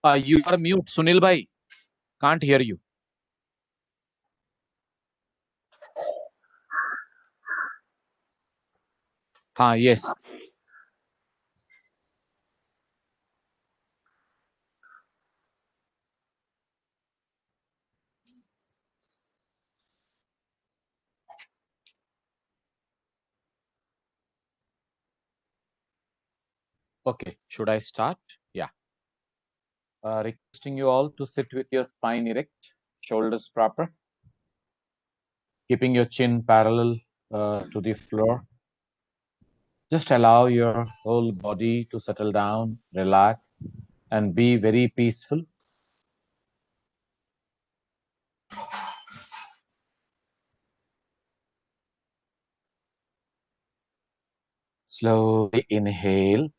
You are mute, Sunil bhai. Can't hear you. Yes. Okay. Should I start? Yeah. Requesting you all to sit with your spine erect, shoulders proper, keeping your chin parallel to the floor. Just allow your whole body to settle down, relax, and be very peaceful. Slowly inhale.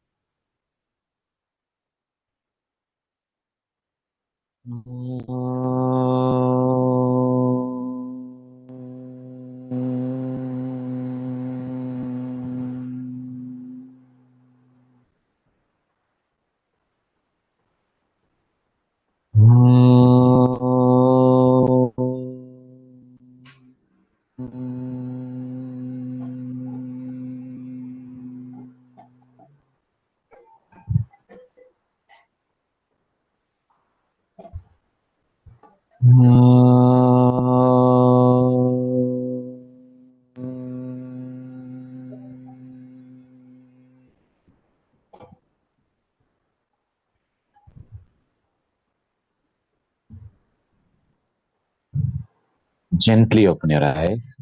Gently open your eyes.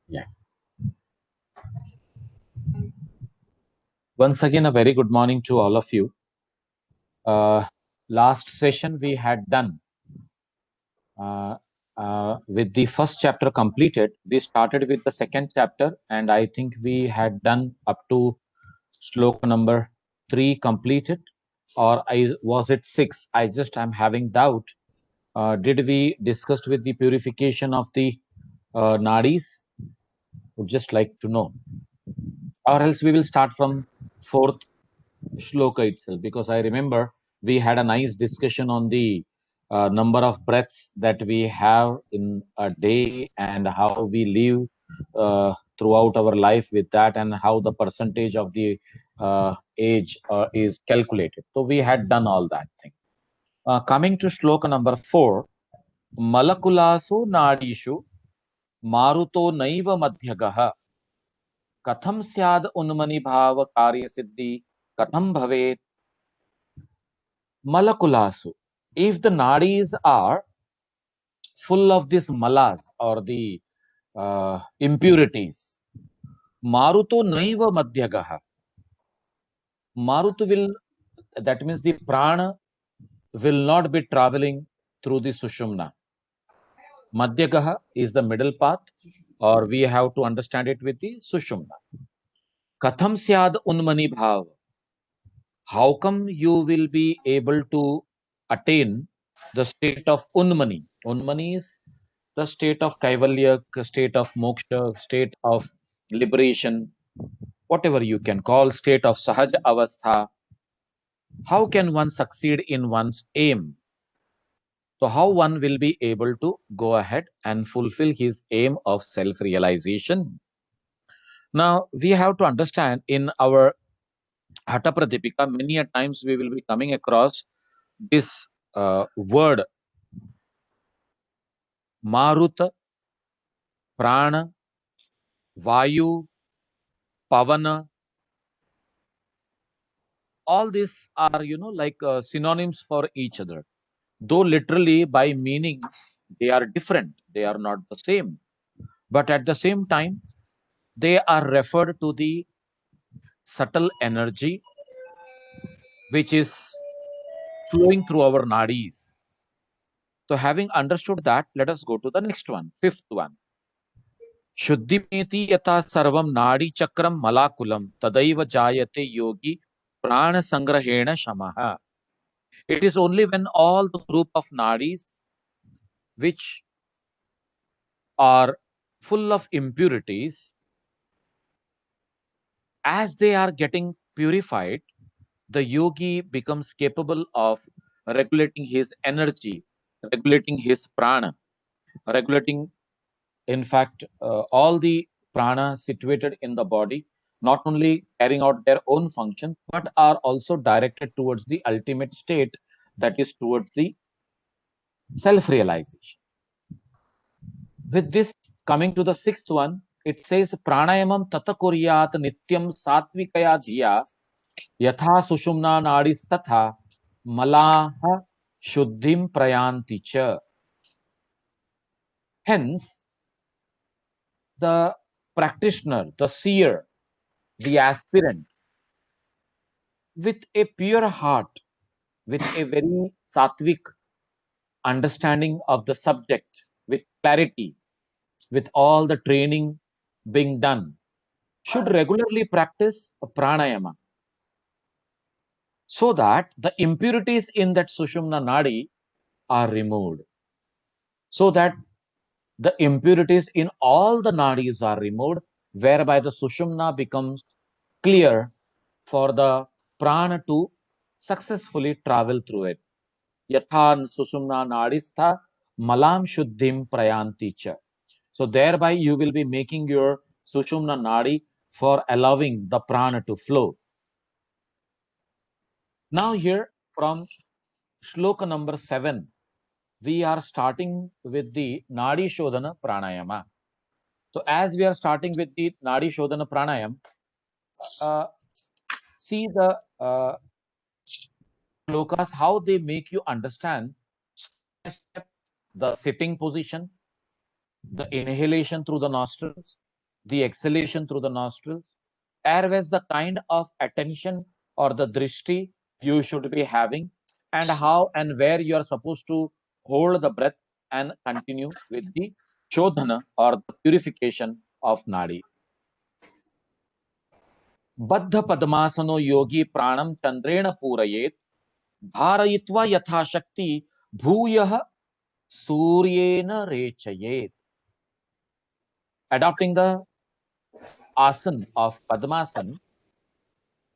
Yeah. Once again, a very good morning to all of you. Last session we had done with the first chapter completed. We started with the second chapter, and I think we had done up to sloka number 3 completed, or was it 6? I'm having doubt. Did we discussed with the purification of the nadis? Would just like to know, or else we will start from fourth shloka itself, because I remember we had a nice discussion on the number of breaths that we have in a day and how we live throughout our life with that, and how the percentage of the age is calculated. So we had done all that thing. Coming to shloka number 4, malakulasu nadishu maruto naiva madhyagaha katham syad unmani bhava karya siddhi katham bhavet malakulasu. If the nadis are full of these malas or the impurities, maruto naiva madhyagaha. Marutu will, that means the prana will not be traveling through the sushumna. Madhyagaha is the middle path, or we have to understand it with the sushumna. Katham syad unmani bhav. How come you will be able to attain the state of unmani? Unmani is the state of kaivalya, state of moksha, state of liberation, whatever you can call, state of sahaj avastha. How can one succeed in one's aim? So how one will be able to go ahead and fulfill his aim of self-realization? Now we have to understand, in our Hatha Pradipika, many a times we will be coming across this word Maruta, Prana, Vayu, Pavana. All these are, like synonyms for each other. Though literally by meaning they are different, they are not the same. But at the same time, they are referred to the subtle energy which is flowing through our nadis. So having understood that, let us go to the next one, fifth one. शुद्धिमेति यथा सर्वं नाड़ी चक्रम मलाकुलम तदैव जायते योगी प्राण संग्रहेण शमः. It is only when all the group of nadis which are full of impurities, as they are getting purified, the yogi becomes capable of regulating his energy, regulating his prana, regulating, in fact, all the prana situated in the body, not only carrying out their own functions, but are also directed towards the ultimate state, that is towards the self-realization. With this, coming to the sixth one, it says pranayamam tata kuryat nityam satvikaya dhiya yatha sushumna nadistatha malaha shuddhim prayanti cha. Hence, the practitioner, the seer, the aspirant, with a pure heart, with a very sattvic understanding of the subject, with clarity, with all the training being done, should regularly practice pranayama so that the impurities in that Sushumna Nadi are removed, so that the impurities in all the nadis are removed, whereby the Sushumna becomes clear for the prana to successfully travel through it. Yatha Sushumna Nadistha Malam Shuddhim Prayanti cha. So thereby you will be making your Sushumna Nadi for allowing the prana to flow. Now here from shloka number 7, we are starting with the Nadi Shodhana Pranayama. So as we are starting with the Nadi Shodhana Pranayam, see the shlokas, how they make you understand step by step the sitting position, the inhalation through the nostrils, the exhalation through the nostrils, as well as the kind of attention or the drishti you should be having, and how and where you are supposed to hold the breath and continue with the shodhana or the purification of nadi. Baddha padmasano yogi pranam chandrena purayet dharayitva yatha shakti bhuyah suryena rechayet. Adopting the asana of padmasana,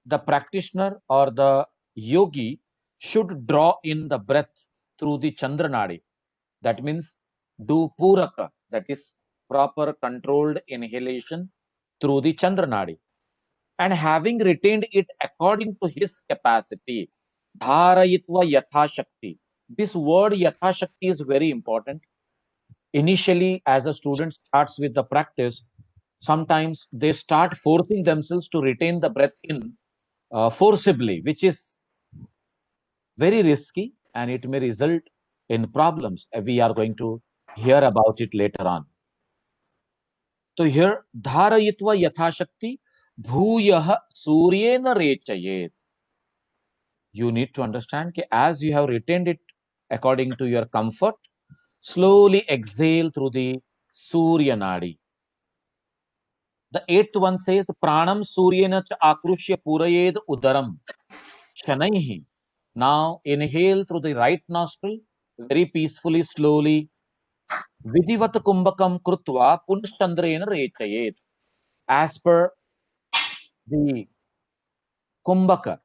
the practitioner or the yogi should draw in the breath through the Chandranadi. That means do Puraka, that is proper controlled inhalation through the Chandranadi. And having retained it according to his capacity, Dharayitva Yatha Shakti. This word Yatha Shakti is very important. Initially, as a student starts with the practice, sometimes they start forcing themselves to retain the breath in forcibly, which is very risky and it may result in problems. We are going to hear about it later on. So here, dharayitva yathashakti bhuyah suryena rechayet. You need to understand that as you have retained it according to your comfort, slowly exhale through the Surya Nadi. The eighth one says, Pranam Suryena cha akrushya purayed udaram shanaihi. Now inhale through the right nostril, very peacefully, slowly. Vidivat kumbhakam krutva punschandrena rechayet. As per the kumbhaka,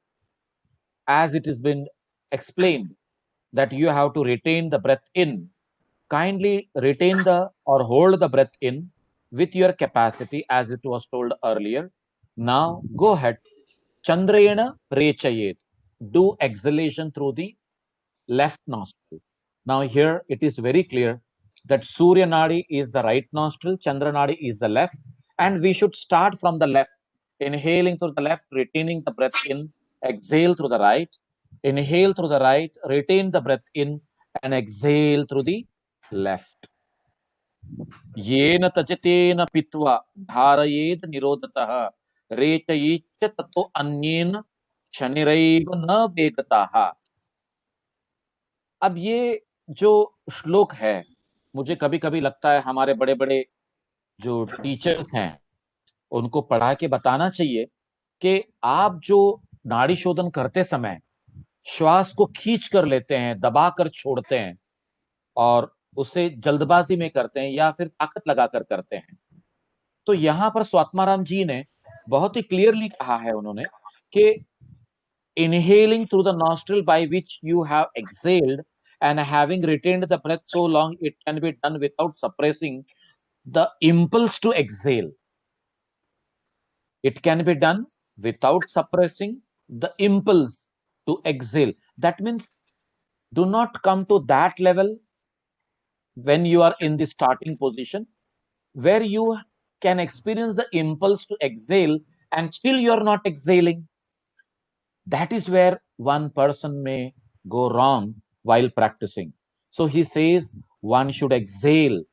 as it has been explained, that you have to retain the breath in. Kindly retain the or hold the breath in with your capacity, as it was told earlier. Now go ahead. Chandrayana rechayet. Do exhalation through the left nostril. Now here it is very clear that Surya Nadi is the right nostril, Chandra Nadi is the left, and we should start from the left, inhaling through the left, retaining the breath in, exhale through the right, inhale through the right, retain the breath in, and exhale through the left. येन तजतेन पित्वा धारयेद निरोधतः रेचयेच्च ततो अन्येन शनिरैव न वेदताः. अब ये जो श्लोक है, मुझे कभी कभी लगता है हमारे बड़े बड़े जो टीचर्स हैं उनको पढ़ा के बताना चाहिए कि आप जो नाड़ी शोधन करते समय श्वास को खींच कर लेते हैं, दबा कर छोड़ते हैं और उसे जल्दबाजी में करते हैं या फिर ताकत लगाकर करते हैं, तो यहां पर स्वात्माराम जी ने बहुत ही क्लियरली कहा है उन्होंने कि inhaling through the nostril by which you have exhaled and having retained the breath so long, it can be done without suppressing the impulse to exhale. It can be done without suppressing the impulse to exhale. That means do not come to that level when you are in the starting position where you can experience the impulse to exhale and still you are not exhaling. That is where one person may go wrong while practicing. So he says one should exhale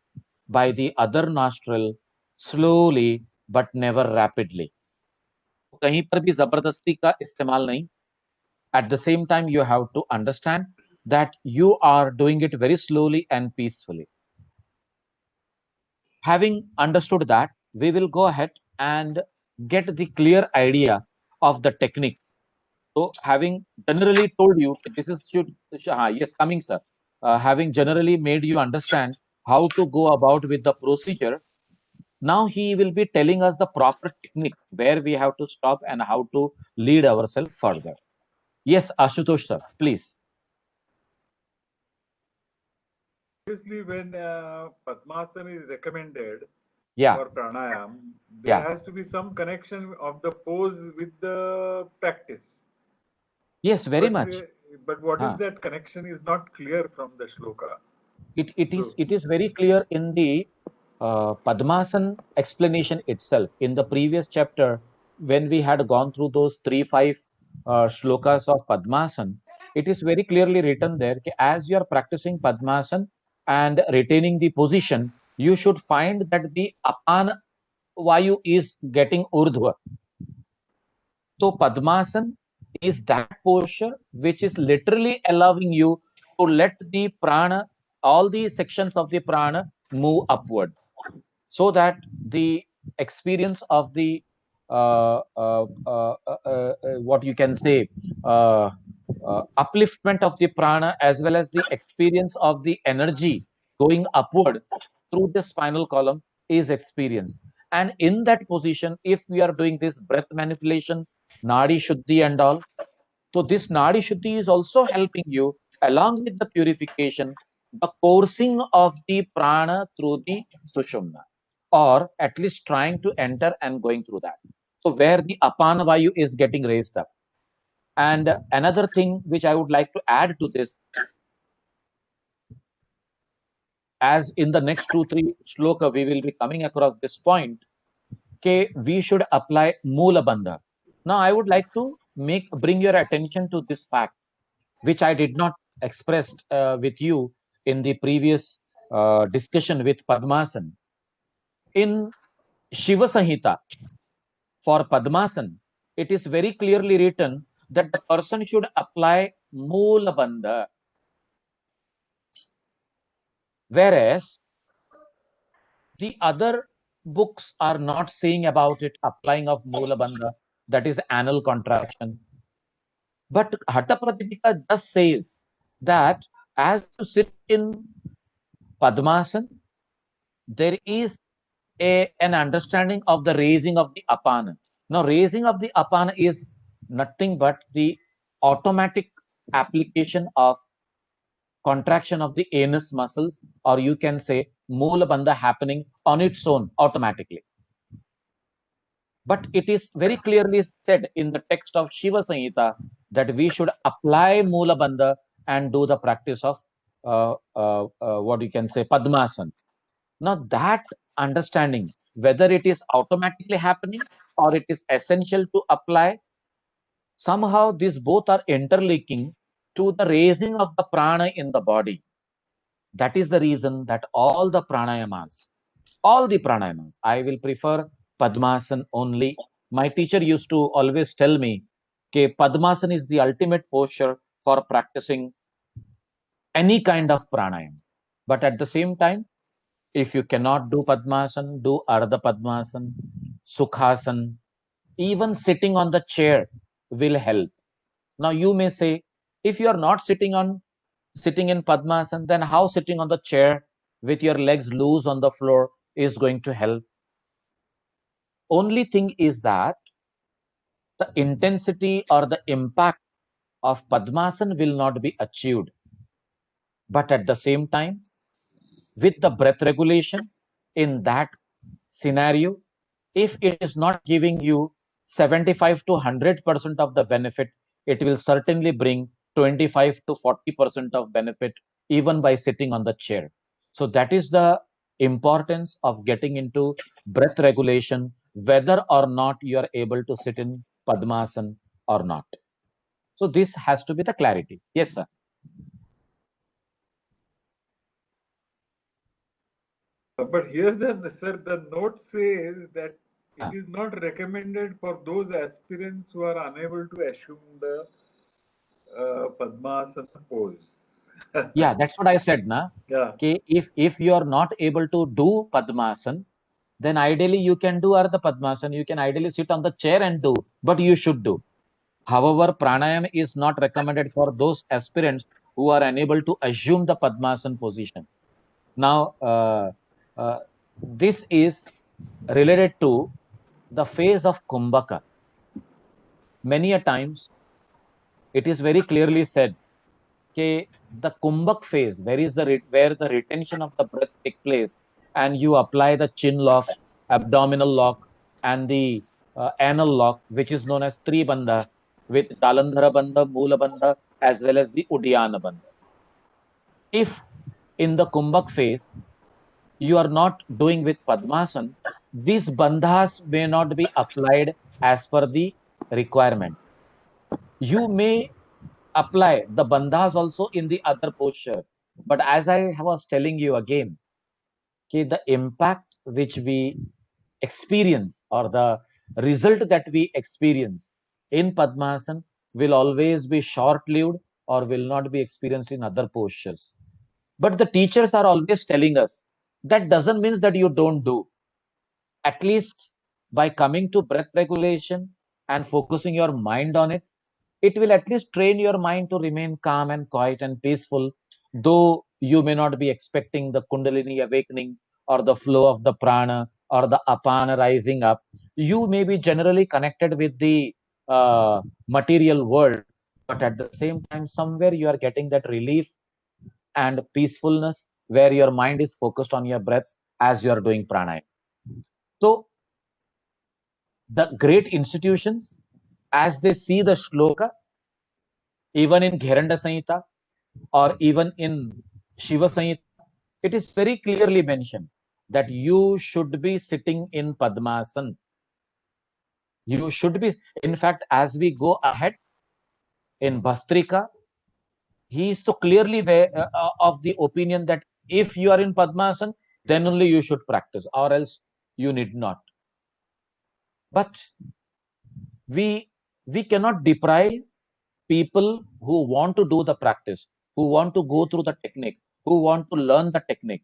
by the other nostril slowly but never rapidly. कहीं पर भी जबरदस्ती का इस्तेमाल नहीं. At the same time, you have to understand that you are doing it very slowly and peacefully. Having understood that, we will go ahead and get the clear idea of the technique. So, having generally told you this is yes, coming, sir. Having generally made you understand how to go about with the procedure, now he will be telling us the proper technique where we have to stop and how to lead ourselves further. Yes, Ashutosh, sir, please. Obviously, when Padmasana is recommended Yeah, for pranayam, there yeah. has to be some connection of the pose with the practice. Yes, very But much. but what is Huh. that connection is not clear from the shloka. So, It is very clear in the Padmasan explanation itself. In the previous chapter, when we had gone through those 3-5 shlokas of Padmasan, it is very clearly written there that as you are practicing Padmasan and retaining the position, you should find that the Apan Vayu is getting Urdhva. So Padmasan is that posture which is literally allowing you to let the prana, all the sections of the prana move upward, so that the experience of the what you can say upliftment of the prana as well as the experience of the energy going upward through the spinal column is experienced. And in that position, if we are doing this breath manipulation, nadi shuddhi and all, so this nadi shuddhi is also helping you along with the purification, the coursing of the prana through the sushumna, or at least trying to enter and going through that. So where the apana vayu is getting raised up. And another thing which I would like to add to this, as in the next 2-3 shloka we will be coming across this point, okay, we should apply Moola Bandha. Now I would like to bring your attention to this fact, which I did not express with you in the previous discussion with Padmasan. In Shiva Samhita, for Padmasan, it is very clearly written that the person should apply Moola Bandha. Whereas the other books are not saying about it, applying of Moola Bandha, that is anal contraction. But Hatha Pradipika just says that as you sit in Padmasan, there is an understanding of the raising of the apana. Now, raising of the apana is nothing but the automatic application of contraction of the anus muscles, or you can say Moola Bandha happening on its own automatically. But it is very clearly said in the text of Shiva Samhita that we should apply Moola Bandha and do the practice of what you can say Padmasana. Now that understanding, whether it is automatically happening or it is essential to apply, somehow these both are interlinking to the raising of the prana in the body. That is the reason that all the pranayamas, I will prefer Padmasan only. My teacher used to always tell me that Padmasan is the ultimate posture for practicing any kind of pranayam. But at the same time, if you cannot do Padmasan, do Ardha Padmasan, Sukhasan, even sitting on the chair will help. Now you may say, if you are not sitting in Padmasan, then how sitting on the chair with your legs loose on the floor is going to help? Only thing is that the intensity or the impact of Padmasana will not be achieved. But at the same time, with the breath regulation in that scenario, if it is not giving you 75 to 100% of the benefit, it will certainly bring 25 to 40% of benefit even by sitting on the chair. So that is the importance of getting into breath regulation, whether or not you are able to sit in Padmasana or not. So this has to be the clarity. Yes, sir. But here the note says that it Uh, is not recommended for those aspirants who are unable to assume the Padmasana pose. yeah, that's what I said, na. Yeah. Okay, if you are not able to do Padmasana, then ideally you can do Ardha Padmasana. You can ideally sit on the chair and do, but you should do. However, pranayama is not recommended for those aspirants who are unable to assume the Padmasana position. Now, uh, this is related to the phase of Kumbhaka. Many a times, it is very clearly said that the Kumbhak phase, where the retention of the breath take place, and you apply the chin lock, abdominal lock, and the anal lock, which is known as Tribandha, with Jalandhara Bandha, Moola Bandha, as well as the Uddiyana Bandha. If in the Kumbhak phase you are not doing with Padmasana, these bandhas may not be applied as per the requirement. You may apply the bandhas also in the other posture. But as I was telling you again, okay, the impact which we experience or the result that we experience in Padmasana will always be short-lived or will not be experienced in other postures. But the teachers are always telling us that doesn't mean that you don't do. At least by coming to breath regulation and focusing your mind on it, it will at least train your mind to remain calm and quiet and peaceful, though you may not be expecting the Kundalini awakening or the flow of the prana or the apana rising up. You may be generally connected with the material world, but at the same time, somewhere you are getting that relief and peacefulness where your mind is focused on your breaths as you are doing pranayama. So, the great institutions, as they see the shloka, even in Gheranda Samhita or even in Shiva Samhita, it is very clearly mentioned that you should be sitting in Padmasana. You should be, in fact, as we go ahead in Bastrika, he is so clearly of the opinion that if you are in Padmasana, then only you should practice, or else you need not. But we we cannot deprive people who want to do the practice, who want to go through the technique, who want to learn the technique,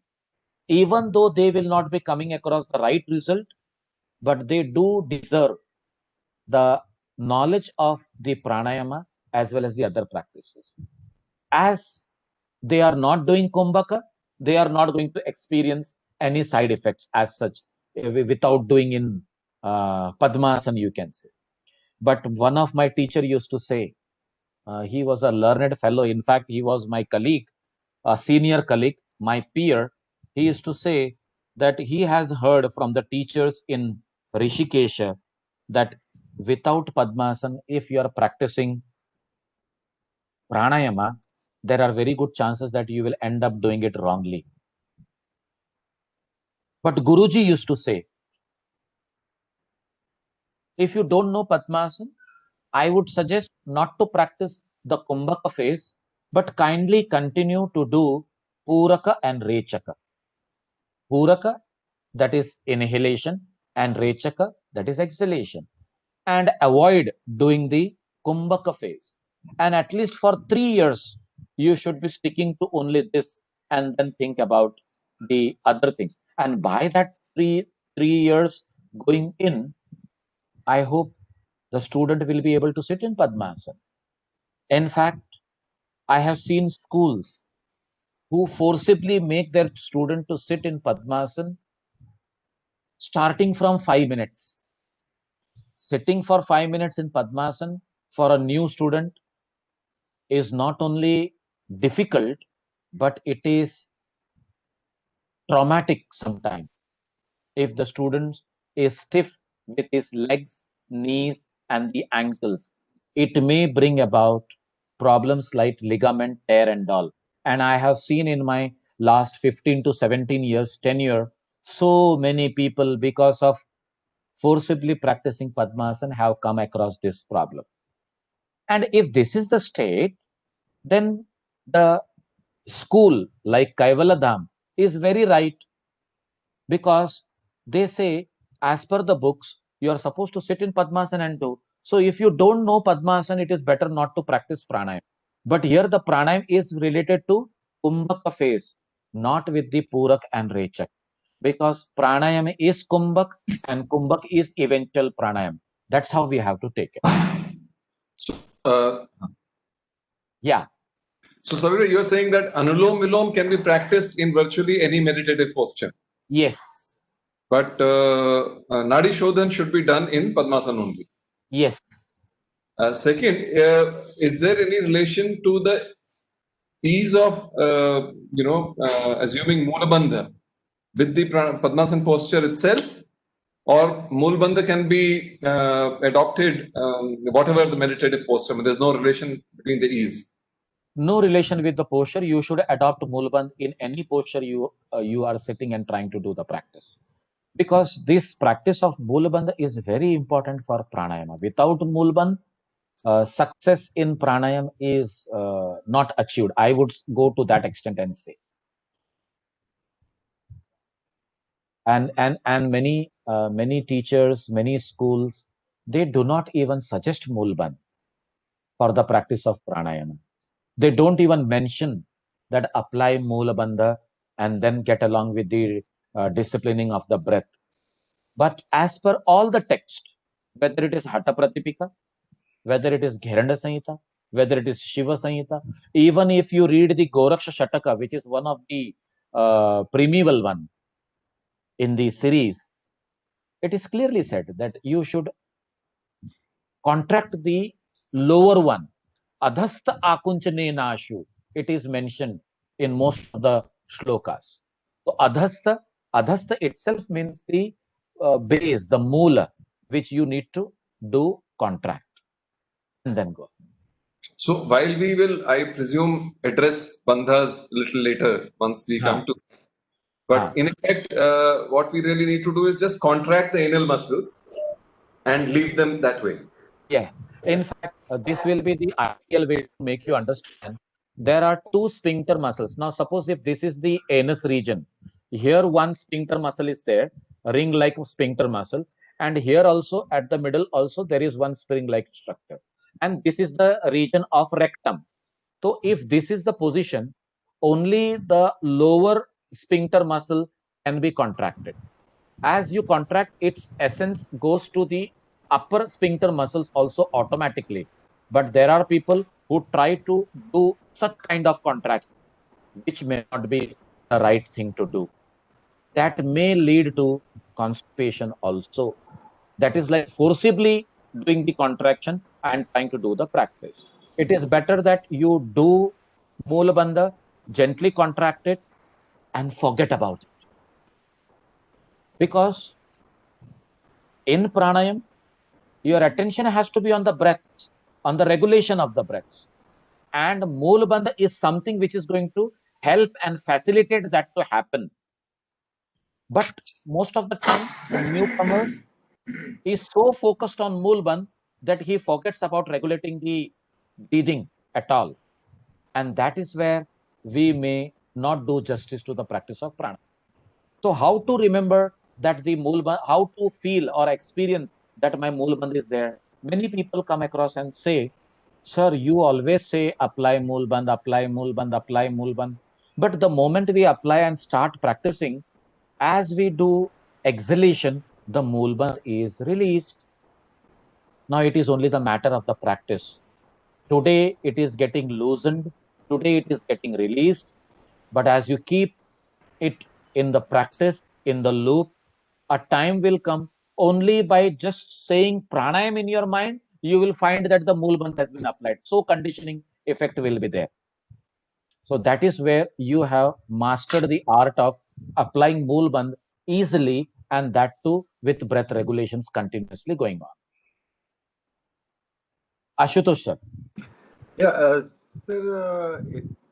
even though they will not be coming across the right result, but they do deserve the knowledge of the pranayama as well as the other practices. As they are not doing Kumbhaka, they are not going to experience any side effects as such without doing in Padmasana, you can say. But one of my teacher used to say, he was a learned fellow. In fact, he was my colleague, a senior colleague, my peer. He used to say that he has heard from the teachers in Rishikesha that without Padmasana, if you are practicing pranayama, there are very good chances that you will end up doing it wrongly. But Guruji used to say, if you don't know Padmasana, I would suggest not to practice the Kumbhaka phase, but kindly continue to do Puraka and Rechaka. Puraka, that is inhalation, and Rechaka, that is exhalation. And avoid doing the Kumbhaka phase. And at least for 3 years, you should be sticking to only this and then think about the other things. And by that 3 years going in, I hope the student will be able to sit in Padmasana. In fact, I have seen schools who forcibly make their student to sit in Padmasana starting from 5 minutes. sitting for 5 minutes in Padmasana for a new student is not only difficult, but it is traumatic sometimes. If the student is stiff with his legs, knees, and the ankles, it may bring about problems like ligament tear and all. And I have seen in my last 15 to 17 years tenure, so many people, because of forcibly practicing Padmasana, have come across this problem. And if this is the state, then the school like Kaivaladham is very right, because they say, as per the books, you are supposed to sit in Padmasana and do. So if you don't know Padmasana, it is better not to practice pranayam. But here the pranayam is related to Kumbhaka phase, not with the Purak and Rechak. Because pranayam is Kumbhak and Kumbhak is eventual pranayam. That's how we have to take it. So, Yeah. So, Savira, you're saying that Anulom Vilom can be practiced in virtually any meditative posture. Yes. But Nadi Shodhan should be done in Padmasana only. Yes. Second, is there any relation to the ease of, assuming Moolabandha with the Padmasana posture itself? Or Moolabandha can be adopted whatever the meditative posture? I mean, there's no relation between the ease. No relation with the posture. You should adopt Moolbandh in any posture you are sitting and trying to do the practice. Because this practice of Moolbandh is very important for pranayama. Without Moolbandh, success in pranayam is not achieved. I would go to that extent and say. And many teachers, many schools, they do not even suggest Moolbandh for the practice of pranayama. They don't even mention that apply Moolabandha and then get along with the disciplining of the breath. But as per all the text, whether it is Hatha Pratipika, whether it is Gheranda Samhita, whether it is Shiva Samhita, even if you read the Goraksha Shataka, which is one of the primeval one in the series, it is clearly said that you should contract the lower one. Adhastha akunchane nashu. It is mentioned in most of the shlokas. So adhastha itself means the base, the moola, which you need to do contract and then go. So while we will, I presume, address bandhas a little later once we come to. But in effect, what we really need to do is just contract the anal muscles and leave them that way. Yeah. In fact, this will be the ideal way to make you understand. There are two sphincter muscles. Now, suppose if this is the anus region, here one sphincter muscle is there, ring-like sphincter muscle, and here also at the middle also there is one spring-like structure. And this is the region of rectum. So, if this is the position, only the lower sphincter muscle can be contracted. As you contract, its essence goes to the upper sphincter muscles also automatically. But there are people who try to do such kind of contraction, which may not be the right thing to do. That may lead to constipation also. That is like forcibly doing the contraction and trying to do the practice. It is better that you do Moolabandha, gently contract it, and forget about it. Because in pranayam, your attention has to be on the breath, on the regulation of the breaths. And Moolabandha is something which is going to help and facilitate that to happen. But most of the time, the newcomer is so focused on Moolbandha that he forgets about regulating the breathing at all. And that is where we may not do justice to the practice of pranayama. So how to remember that the Moolbandha, how to feel or experience that my Moolbandha is there? Many people come across and say, sir, you always say apply Moolbandha, apply Moolbandha, apply Moolbandha. But the moment we apply and start practicing, as we do exhalation, the Moolbandha is released. Now it is only the matter of the practice. Today it is getting loosened. Today it is getting released. But as you keep it in the practice, in the loop, a time will come only by just saying pranayam in your mind, you will find that the Moolbandh has been applied. So conditioning effect will be there. So that is where you have mastered the art of applying Moolbandh easily, and that too with breath regulations continuously going on. Ashutosh sir. Yeah, sir,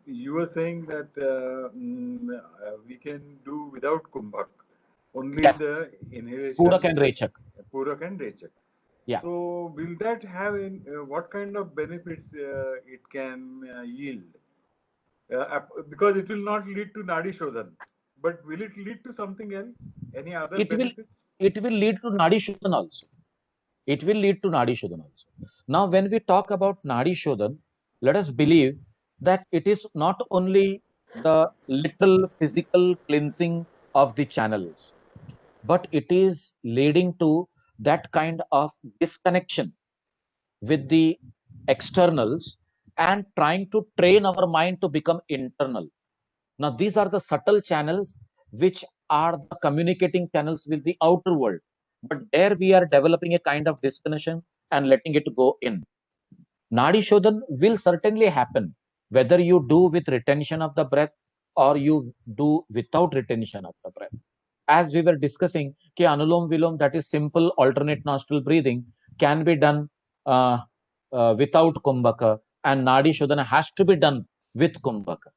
you were saying that we can do without kumbhak, only Yeah. the inhalation. Purak and Rechak. Purak and Rechak. Yeah. So will that have what kind of benefits it can yield? Because it will not lead to Nadi Shodhan, but will it lead to something else? Any other benefits? It will lead to Nadi Shodhan also. It will lead to Nadi Shodhan also. Now, when we talk about Nadi Shodhan, let us believe that it is not only the literal physical cleansing of the channels, but it is leading to that kind of disconnection with the externals and trying to train our mind to become internal. Now, these are the subtle channels which are the communicating channels with the outer world. But there we are developing a kind of disconnection and letting it go in. Nadi Shodhan will certainly happen, whether you do with retention of the breath or you do without retention of the breath. As we were discussing, कि Anulom Vilom, that is simple alternate nostril breathing, can be done without Kumbhaka, and Nadi Shodhana has to be done with Kumbhaka.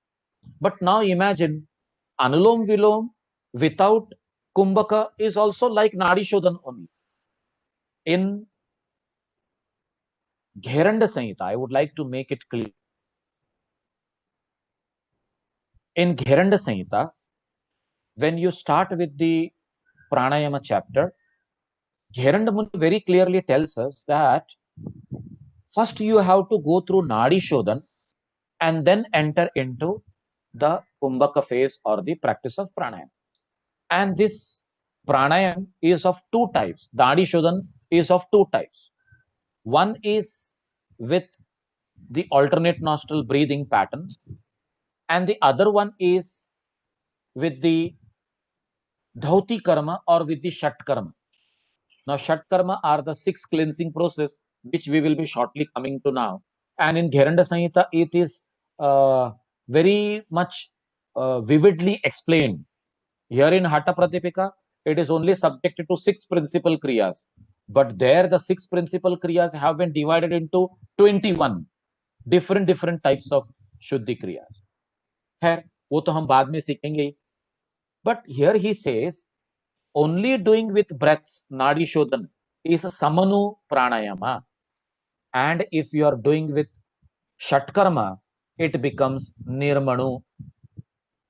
But now imagine Anulom Vilom without Kumbhaka is also like Nadi Shodhan only. In Gheranda Samhita, I would like to make it clear. In Gheranda Samhita, when you start with the Pranayama chapter, Gheranda Muni very clearly tells us that first you have to go through Nadi Shodhan and then enter into the Kumbhaka phase or the practice of pranayam. And this pranayam is of two types. Nadi Shodhan is of two types. One is with the alternate nostril breathing pattern, and the other one is with the Dhauti karma or with the Shat karma. Now, Shat karma are the 6 cleansing process which we will be shortly coming to now. And in Gheranda Samhita, it is very much vividly explained. Here in Hatha Pratipika, it is only subjected to 6 principal kriyas. But there, the 6 principal kriyas have been divided into 21 different types of Shuddhi kriyas. खैर वो तो हम बाद में सीखेंगे. But here he says, only doing with breaths, Nadi Shodhan, is Samanu Pranayama. And if you are doing with Shatkarma, it becomes Nirmanu.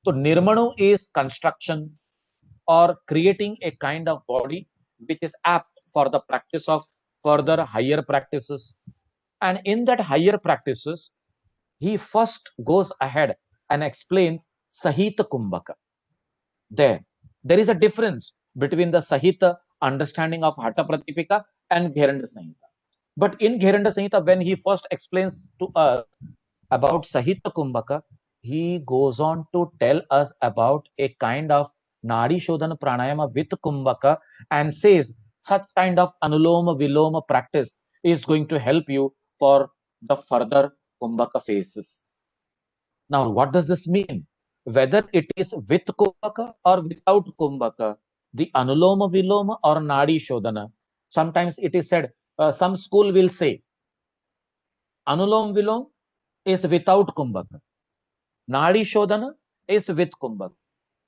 So Nirmanu is construction or creating a kind of body which is apt for the practice of further higher practices. And in that higher practices, he first goes ahead and explains Sahita Kumbhaka. There is a difference between the Sahita understanding of Hatha Pratipika and Gheranda Samhita. But in Gheranda Samhita, when he first explains to us about Sahita Kumbhaka, he goes on to tell us about a kind of Nadi Shodhana Pranayama with Kumbhaka and says such kind of Anuloma Viloma practice is going to help you for the further Kumbhaka phases. Now, what does this mean? Whether it is with Kumbhaka or without Kumbhaka, the Anuloma Viloma or Nadi Shodhana, sometimes it is said, some school will say, Anulom Vilom is without Kumbhaka. Nadi Shodhana is with Kumbhaka.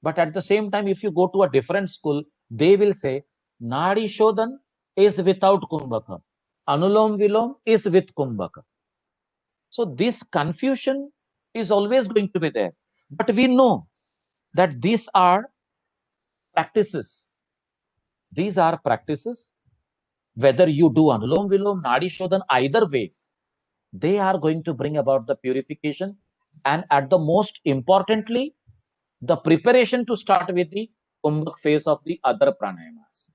But at the same time, if you go to a different school, they will say, Nadi Shodhan is without Kumbhaka. Anulom Vilom is with Kumbhaka. So this confusion is always going to be there. But we know that these are practices. These are practices. Whether you do Anulom Vilom, Nadi Shodhan, either way, they are going to bring about the purification and at the most importantly, the preparation to start with the Kumbhak phase of the other pranayamas.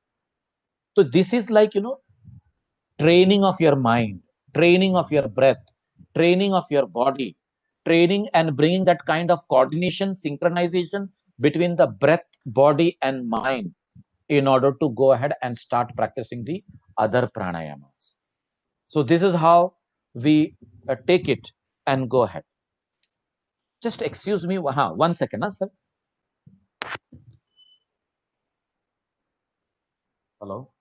So this is like, training of your mind, training of your breath, training of your body, training and bringing that kind of coordination, synchronization between the breath, body and mind in order to go ahead and start practicing the other pranayamas. So this is how we take it and go ahead. Just excuse me, 1 second, sir. Hello.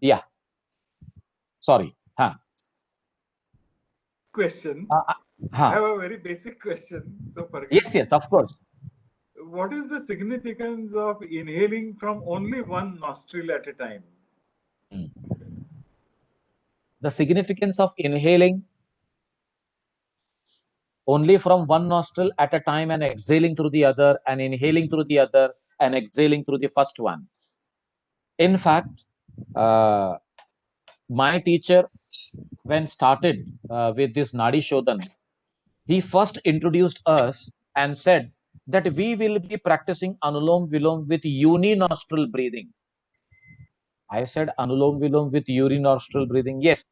Yeah. Sorry. Question. I have a very basic question. So Yes, of course. What is the significance of inhaling from only one nostril at a time? The significance of inhaling only from one nostril at a time and exhaling through the other and inhaling through the other and exhaling through the first one. In fact, my teacher, when started with this Nadi Shodhan, he first introduced us and said that we will be practicing Anulom Vilom with uni-nostril breathing. I said Anulom Vilom with uni-nostril breathing. Yes.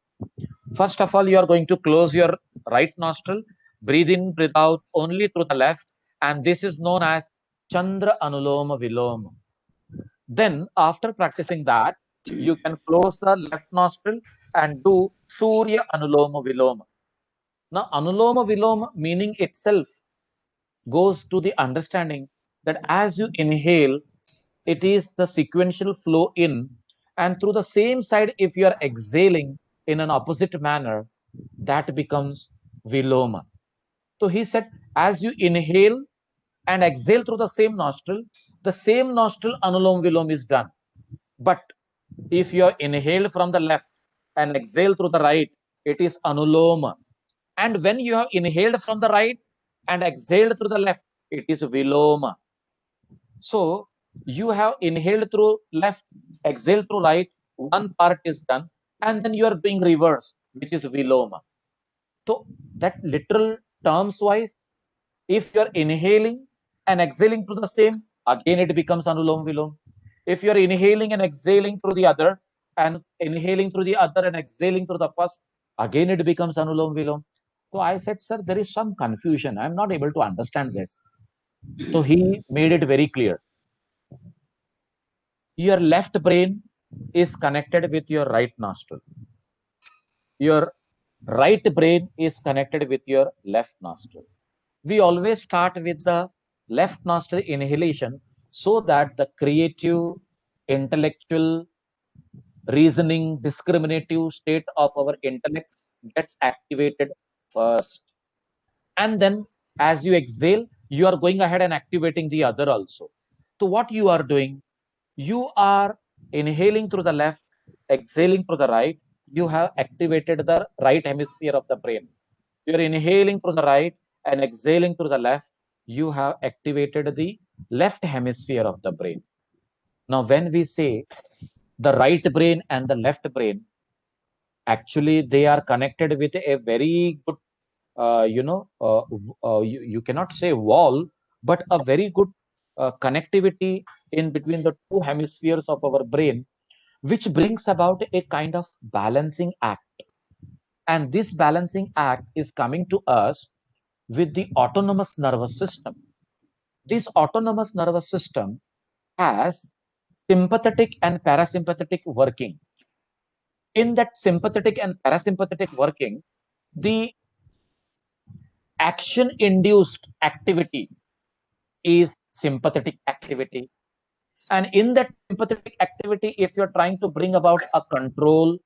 First of all, you are going to close your right nostril, breathe in, breathe out only through the left, and this is known as Chandra Anuloma Viloma. Then, after practicing that, you can close the left nostril and do Surya Anuloma Viloma. Now, Anuloma Viloma meaning itself goes to the understanding that as you inhale, it is the sequential flow in, and through the same side, if you are exhaling in an opposite manner, that becomes Viloma. So he said, as you inhale and exhale through the same nostril Anulom Vilom is done. But if you inhale from the left and exhale through the right, it is Anuloma. And when you have inhaled from the right and exhaled through the left, it is Viloma. So you have inhaled through left, exhaled through right, one part is done, and then you are doing reverse, which is Viloma. So that literal terms wise, if you are inhaling and exhaling through the same, again it becomes Anulom Vilom. If you are inhaling and exhaling through the other, and inhaling through the other and exhaling through the first, again it becomes Anulom Vilom. So I said, sir, there is some confusion. I'm not able to understand this. So he made it very clear. Your left brain is connected with your right nostril. Your right brain is connected with your left nostril. We always start with the left nostril inhalation so that the creative, intellectual, reasoning, discriminative state of our intellect gets activated first. And then as you exhale, you are going ahead and activating the other also. So what you are doing, you are inhaling through the left, exhaling through the right, you have activated the right hemisphere of the brain. You are inhaling through the right and exhaling through the left, you have activated the left hemisphere of the brain. Now, when we say the right brain and the left brain, actually they are connected with a very good, you cannot say wall, but a very good connectivity in between the two hemispheres of our brain, which brings about a kind of balancing act. And this balancing act is coming to us with the autonomous nervous system. This autonomous nervous system has sympathetic and parasympathetic working. In that sympathetic and parasympathetic working, the action induced activity is sympathetic activity. And in that sympathetic activity, if you're trying to bring about a control,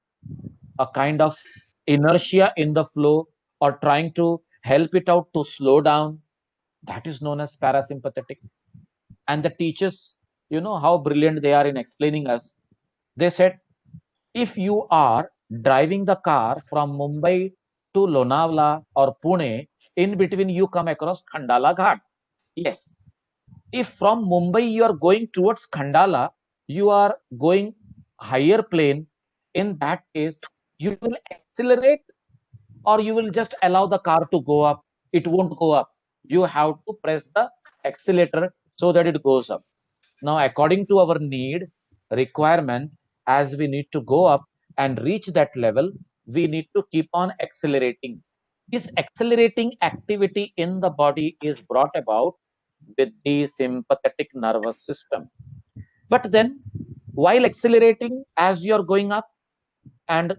a kind of inertia in the flow, or trying to help it out to slow down, that is known as parasympathetic. And the teachers, you know how brilliant they are in explaining us. They said, if you are driving the car from Mumbai to Lonavala or Pune, in between you come across Khandala Ghat. Yes. If from Mumbai you are going towards Khandala, you are going higher plane. In that case, you will accelerate or you will just allow the car to go up. It won't go up. You have to press the accelerator so that it goes up. Now, according to our need, requirement, as we need to go up and reach that level, we need to keep on accelerating. This accelerating activity in the body is brought about with the sympathetic nervous system. But then, while accelerating, as you're going up and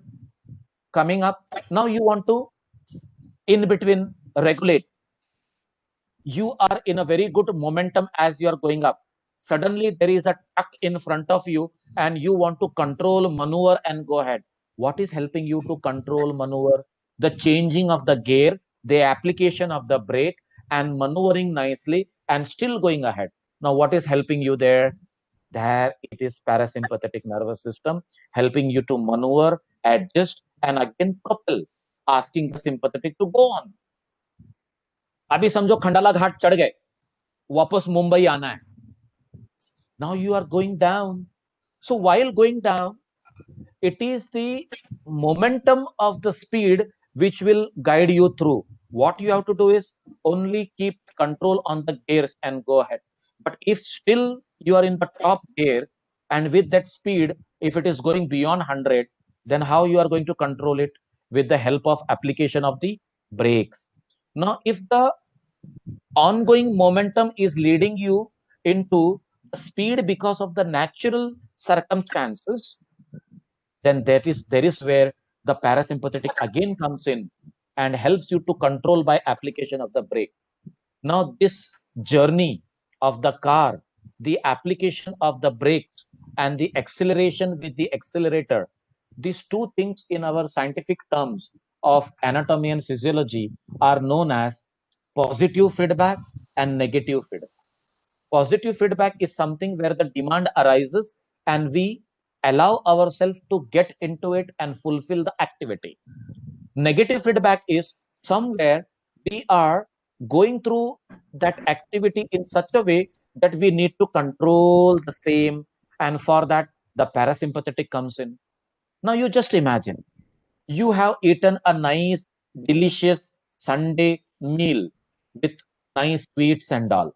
coming up, now you want to in between regulate. You are in a very good momentum as you are going up. Suddenly there is a tuck in front of you and you want to control, maneuver and go ahead. What is helping you to control, maneuver? The changing of the gear, the application of the brake and maneuvering nicely and still going ahead. Now what is helping you there? There it is parasympathetic nervous system helping you to maneuver, adjust and again propel, asking the sympathetic to go on. अभी समझो खंडाला घाट चढ़ गए, वापस मुंबई आना है. Now you are going down. So while going down, it is the momentum of the speed which will guide you through. What you have to do is only keep control on the gears and go ahead. But if still you are in the top gear and with that speed, if it is going beyond 100, then how you are going to control it? With the help of application of the brakes. Now, if the ongoing momentum is leading you into the speed because of the natural circumstances, then there is where the parasympathetic again comes in and helps you to control by application of the brake. Now this journey of the car, the application of the brakes and the acceleration with the accelerator, these two things in our scientific terms of anatomy and physiology are known as positive feedback and negative feedback. Positive feedback is something where the demand arises and we allow ourselves to get into it and fulfill the activity. Negative feedback is somewhere we are going through that activity in such a way that we need to control the same, and for that the parasympathetic comes in. Now you just imagine you have eaten a nice delicious Sunday meal with nice sweets and all,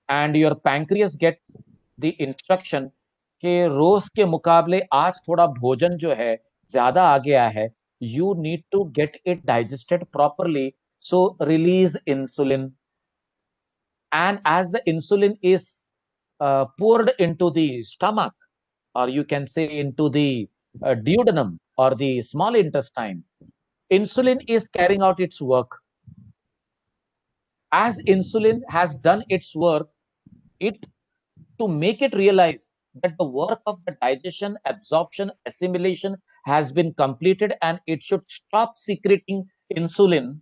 and your pancreas get the instruction कि रोज के मुकाबले आज थोड़ा भोजन जो है ज्यादा आ गया है, you need to get it digested properly, so release insulin. And as the insulin is poured into the stomach, or you can say into the duodenum or the small intestine, insulin is carrying out its work. As insulin has done its work, it to make it realize that the work of the digestion, absorption, assimilation has been completed and it should stop secreting insulin,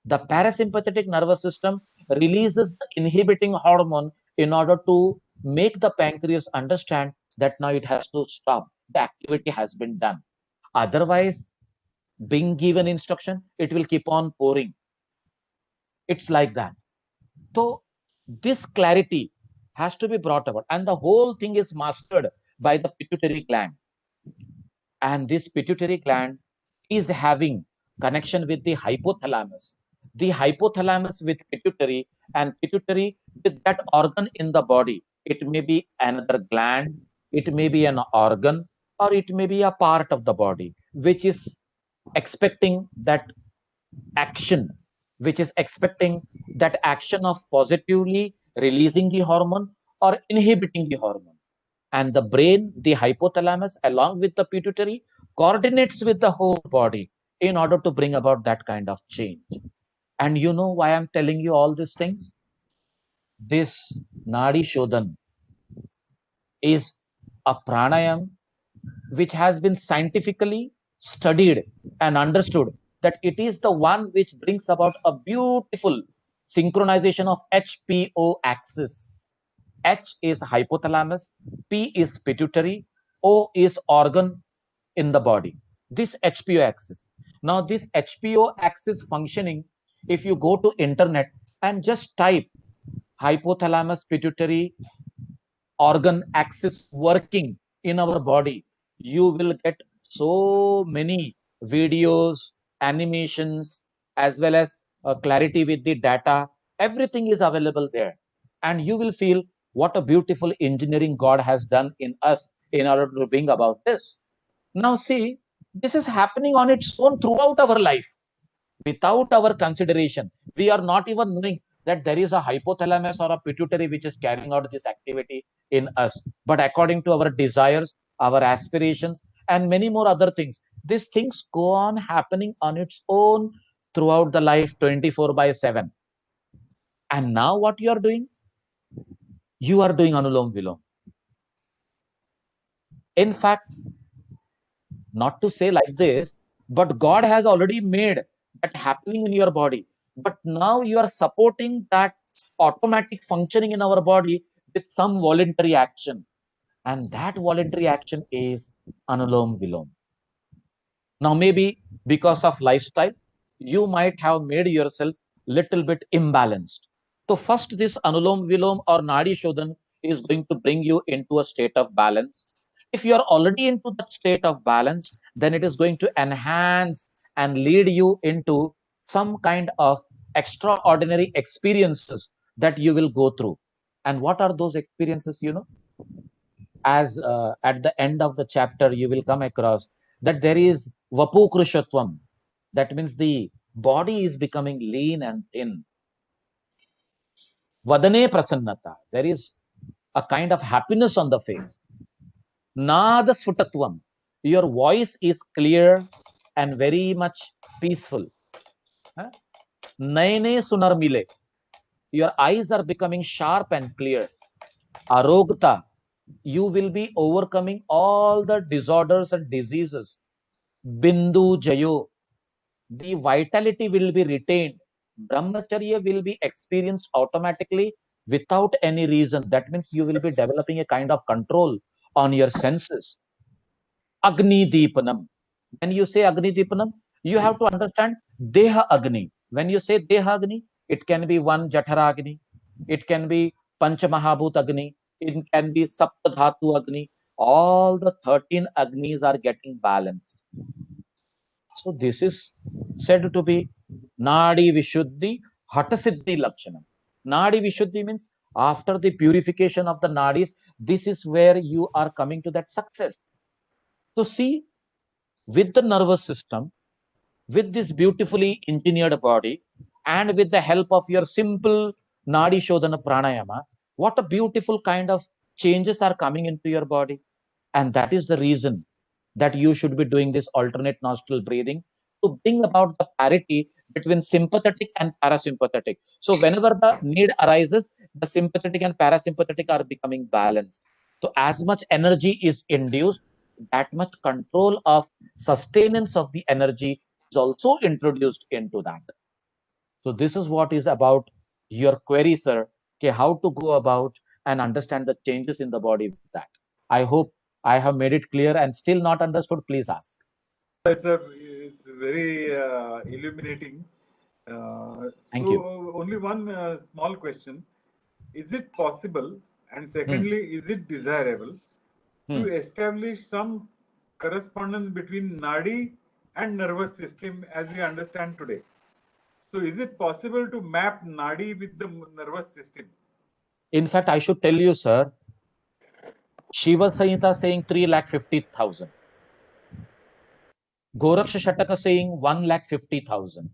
the parasympathetic nervous system releases the inhibiting hormone in order to make the pancreas understand that now it has to stop. The activity has been done. Otherwise, being given instruction, it will keep on pouring. It's like that. So this clarity has to be brought about, and the whole thing is mastered by the pituitary gland. And this pituitary gland is having connection with the hypothalamus. The hypothalamus with pituitary, and pituitary with that organ in the body. It may be another gland, it may be an organ, or it may be a part of the body which is expecting that action, which is expecting that action of positively releasing the hormone or inhibiting the hormone. And the brain, the hypothalamus, along with the pituitary, coordinates with the whole body in order to bring about that kind of change. And you know why I'm telling you all these things? This Nadi Shodhan is a pranayam which has been scientifically studied and understood that it is the one which brings about a beautiful synchronization of HPO axis. H is hypothalamus, P is pituitary, O is organ in the body. This HPO axis. Now this HPO axis functioning, if you go to internet and just type hypothalamus pituitary organ axis working in our body, you will get so many videos, animations, as well as clarity with the data. Everything is available there. And you will feel what a beautiful engineering God has done in us in order to bring about this. Now see, this is happening on its own throughout our life. without our consideration. We are not even knowing that there is a hypothalamus or a pituitary which is carrying out this activity in us. But according to our desires, our aspirations, and many more other things, these things go on happening on its own throughout the life 24/7. And now what you are doing? You are doing Anulom Vilom. In fact, not to say like this, but God has already made that happening in your body. But now you are supporting that automatic functioning in our body with some voluntary action. And that voluntary action is Anulom Vilom. Now, maybe because of lifestyle, you might have made yourself little bit imbalanced. So first, this Anulom Vilom or Nadi Shodhan is going to bring you into a state of balance. If you are already into that state of balance, then it is going to enhance and lead you into some kind of extraordinary experiences that you will go through. And what are those experiences? As at the end of the chapter, you will come across that there is Vapu Krushatvam. That means the body is becoming lean and thin. Vadane Prasannata. There is a kind of happiness on the face. Nada Sfutatvam. Your voice is clear and very much peaceful. Naine Sunarmile. Your eyes are becoming sharp and clear. Arogta. You will be overcoming all the disorders and diseases. Bindu Jayo. The vitality will be retained. Brahmacharya will be experienced automatically without any reason. That means you will be developing a kind of control on your senses. Agni Deepanam. When you say Agni Deepanam, you have to understand Deha Agni. When you say Deha Agni, it can be one Jathara Agni, it can be Panchamahabhut Agni, it can be Saptadhatu Agni. All the 13 Agnis are getting balanced. So this is said to be Nadi Vishuddhi Hatasiddhi Lakshanam. Nadi Vishuddhi means after the purification of the nadis, this is where you are coming to that success. So see, with the nervous system, with this beautifully engineered body, and with the help of your simple Nadi Shodhana Pranayama, what a beautiful kind of changes are coming into your body. And that is the reason that you should be doing this alternate nostril breathing to bring about the parity between sympathetic and parasympathetic. So whenever the need arises, the sympathetic and parasympathetic are becoming balanced. So as much energy is induced, that much control of sustenance of the energy is also introduced into that. So this is what is about your query, sir. Okay, how to go about and understand the changes in the body with that. I hope I have made it clear, and still not understood, please ask. It's very illuminating. Thank so you. only one small question: is it possible, and secondly, is it desirable to establish some correspondence between nadi and nervous system as we understand today? So, is it possible to map nadi with the nervous system? In fact, I should tell you, sir, Shiva Samhita saying 3,50,000. Goraksha Shataka saying 1,50,000.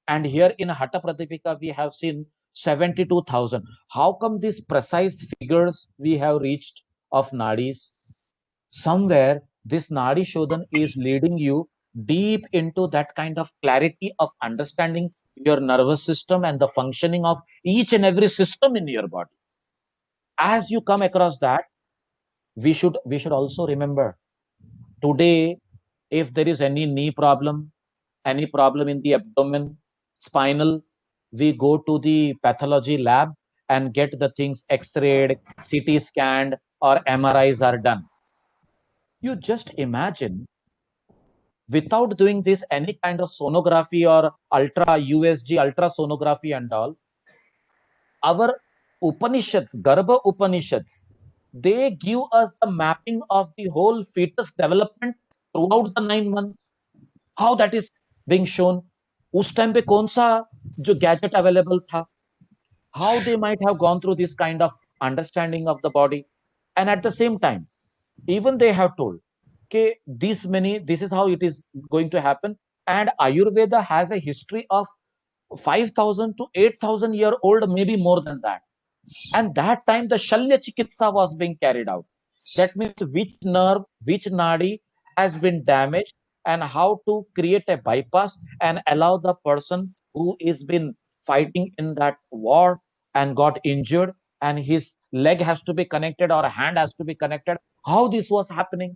And here in Hatha Pradipika, we have seen 72,000. How come these precise figures we have reached of nadis? Somewhere this Nadi Shodhan is leading you deep into that kind of clarity of understanding your nervous system and the functioning of each and every system in your body. As you come across that, we should also remember today, if there is any knee problem, any problem in the abdomen, spinal, we go to the pathology lab and get the things x-rayed, CT scanned, or MRIs are done. You just imagine, without doing this any kind of sonography or ultra USG, ultrasonography and all, our Upanishads, Garbha Upanishads, they give us the mapping of the whole fetus development throughout the 9 months. How that is being shown? उस time पे कौन सा जो gadget available था? How they might have gone through this kind of understanding of the body, and at the same time, even they have told, okay, this is how it is going to happen. And Ayurveda has a history of 5,000 to 8,000 year old, maybe more than that. And that time the Shalya Chikitsa was being carried out. That means which nerve, which nadi has been damaged, and how to create a bypass and allow the person who is been fighting in that war and got injured, and his leg has to be connected or hand has to be connected. How this was happening?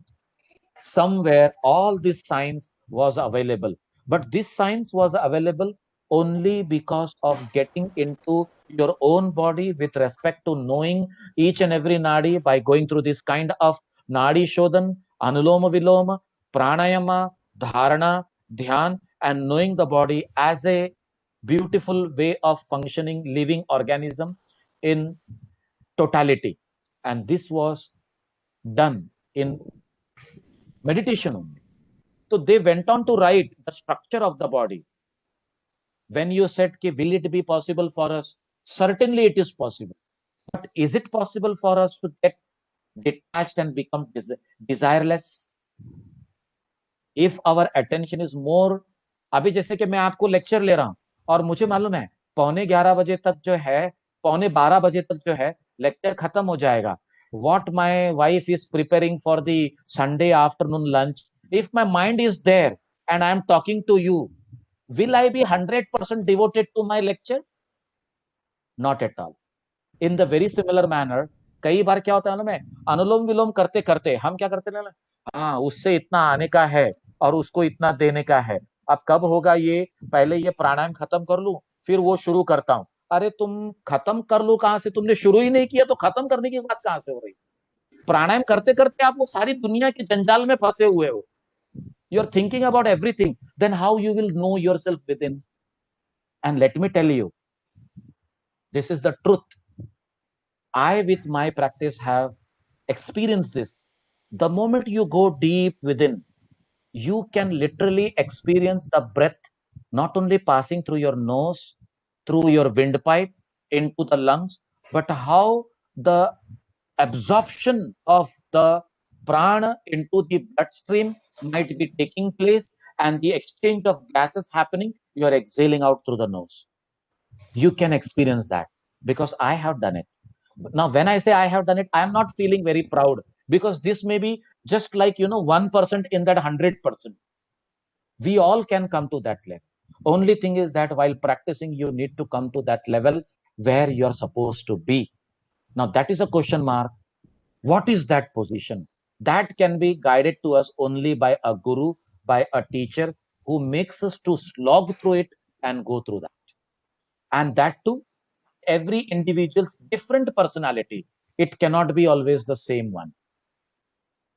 Somewhere all this science was available, but this science was available only because of getting into your own body with respect to knowing each and every nadi by going through this kind of nadi shodhan, anuloma viloma, pranayama, dharana, dhyan, and knowing the body as a beautiful way of functioning living organism in totality. And this was done in meditation only. So they went on to write the structure of the body. When you said, will it be possible for us? Certainly it is possible. But is it possible for us to get detached and become desireless? If our attention is more, अभी जैसे कि मैं आपको lecture ले रहा हूं और मुझे मालूम है 11:45 तक जो है, 11:45 तक जो है लेक्चर खत्म हो जाएगा. What my wife is preparing for the Sunday afternoon lunch, if my mind is there and I am talking to you, will I be 100% devoted to my lecture? Not at all. In the very similar manner, कई बार क्या होता है ना, अनुलोम विलोम करते करते हम क्या करते हैं ना, हाँ उससे इतना आने का है और उसको इतना देने का है. अब कब होगा ये, पहले ये प्राणायाम खत्म कर लूं फिर वो शुरू करता हूं. अरे तुम खत्म कर लो कहां से, तुमने शुरू ही नहीं किया तो खत्म करने की बात कहां से हो रही. प्राणायाम करते करते आप वो सारी दुनिया के जंजाल में फंसे हुए हो. You are thinking about everything, then how you will know yourself within. And let me tell you, this is the truth. I, with my practice, have experienced this. The moment you go deep within, you can literally experience the breath not only passing through your nose, through your windpipe into the lungs, but how the absorption of the prana into the bloodstream might be taking place, and the exchange of gases happening. You are exhaling out through the nose. You can experience that because I have done it. Now when I say I have done it, I am not feeling very proud, because this may be just like 1% in that 100%. We all can come to that level. Only thing is that while practicing, you need to come to that level where you are supposed to be. Now that is a question mark. What is that position? That can be guided to us only by a guru, by a teacher who makes us to slog through it and go through that. And that too, every individual's different personality. It cannot be always the same one.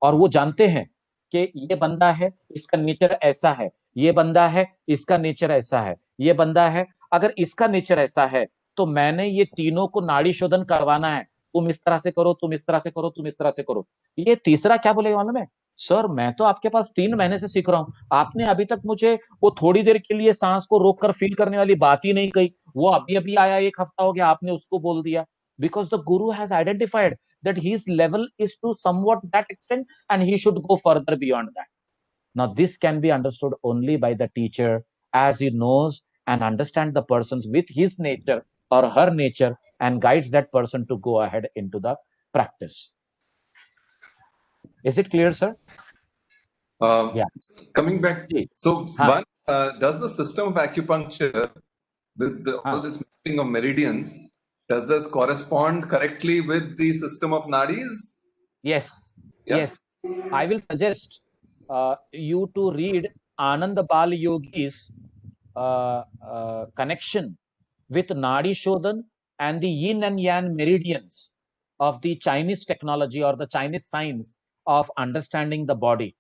और वो जानते हैं कि ये बंदा है, इसका nature ऐसा है, ये बंदा है, इसका नेचर ऐसा है, ये बंदा है, अगर इसका नेचर ऐसा है तो मैंने ये तीनों को नाड़ी शोधन करवाना है. तुम इस तरह से करो, तुम इस तरह से करो, तुम इस तरह से करो. ये तीसरा क्या बोलेगा मालूम है? सर मैं तो आपके पास 3 महीने से सीख रहा हूं, आपने अभी तक मुझे वो थोड़ी देर के लिए सांस को रोककर फील करने वाली बात ही नहीं कही. वो अभी अभी आया, 1 हफ्ता हो गया, आपने उसको बोल दिया. Because the guru has identified that his level is to somewhat that extent and he should go further beyond that. Now this can be understood only by the teacher, as he knows and understands the persons with his nature or her nature and guides that person to go ahead into the practice. Is it clear, sir? Yeah. Coming back, so one, does the system of acupuncture with all this mapping of meridians, does this correspond correctly with the system of nadis? Yes. Yeah. Yes. I will suggest you to read Anand Bal Yogi's connection with Nadi Shodhan and the yin and yang meridians of the Chinese technology or the Chinese science of understanding the body.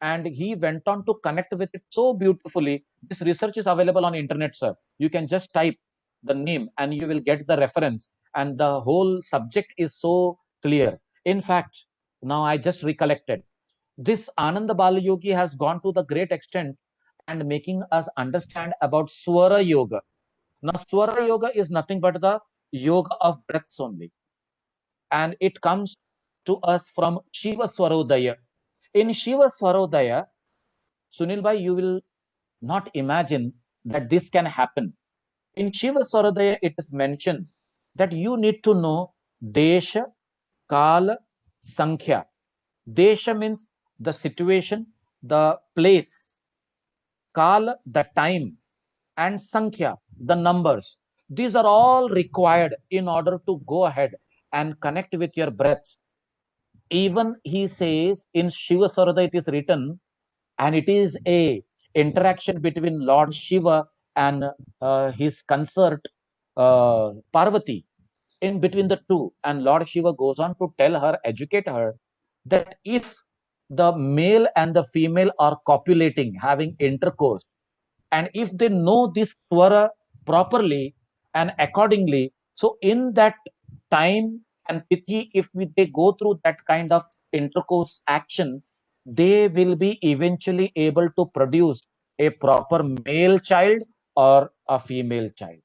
And he went on to connect with it so beautifully. This research is available on internet, sir. You can just type the name and you will get the reference, and the whole subject is so clear. In fact, now I just recollected, this Ananda Bala Yogi has gone to the great extent and making us understand about Swara Yoga. Now, Swara Yoga is nothing but the yoga of breaths only. And it comes to us from Shiva Swarodaya. In Shiva Swarodaya, Sunil bhai, you will not imagine that this can happen. In Shiva Swarodaya, it is mentioned that you need to know Desha, Kala, Sankhya. Desha means the situation, the place. Kala, the time. And Sankhya, the numbers. These are all required in order to go ahead and connect with your breaths. Even he says in Shiva Swarodaya it is written, and it is a interaction between Lord Shiva and his consort Parvati, in between the two, and Lord Shiva goes on to tell her, educate her, that if the male and the female are copulating, having intercourse, and if they know this swara properly and accordingly, so in that time and tithi, if they go through that kind of intercourse action, they will be eventually able to produce a proper male child or a female child.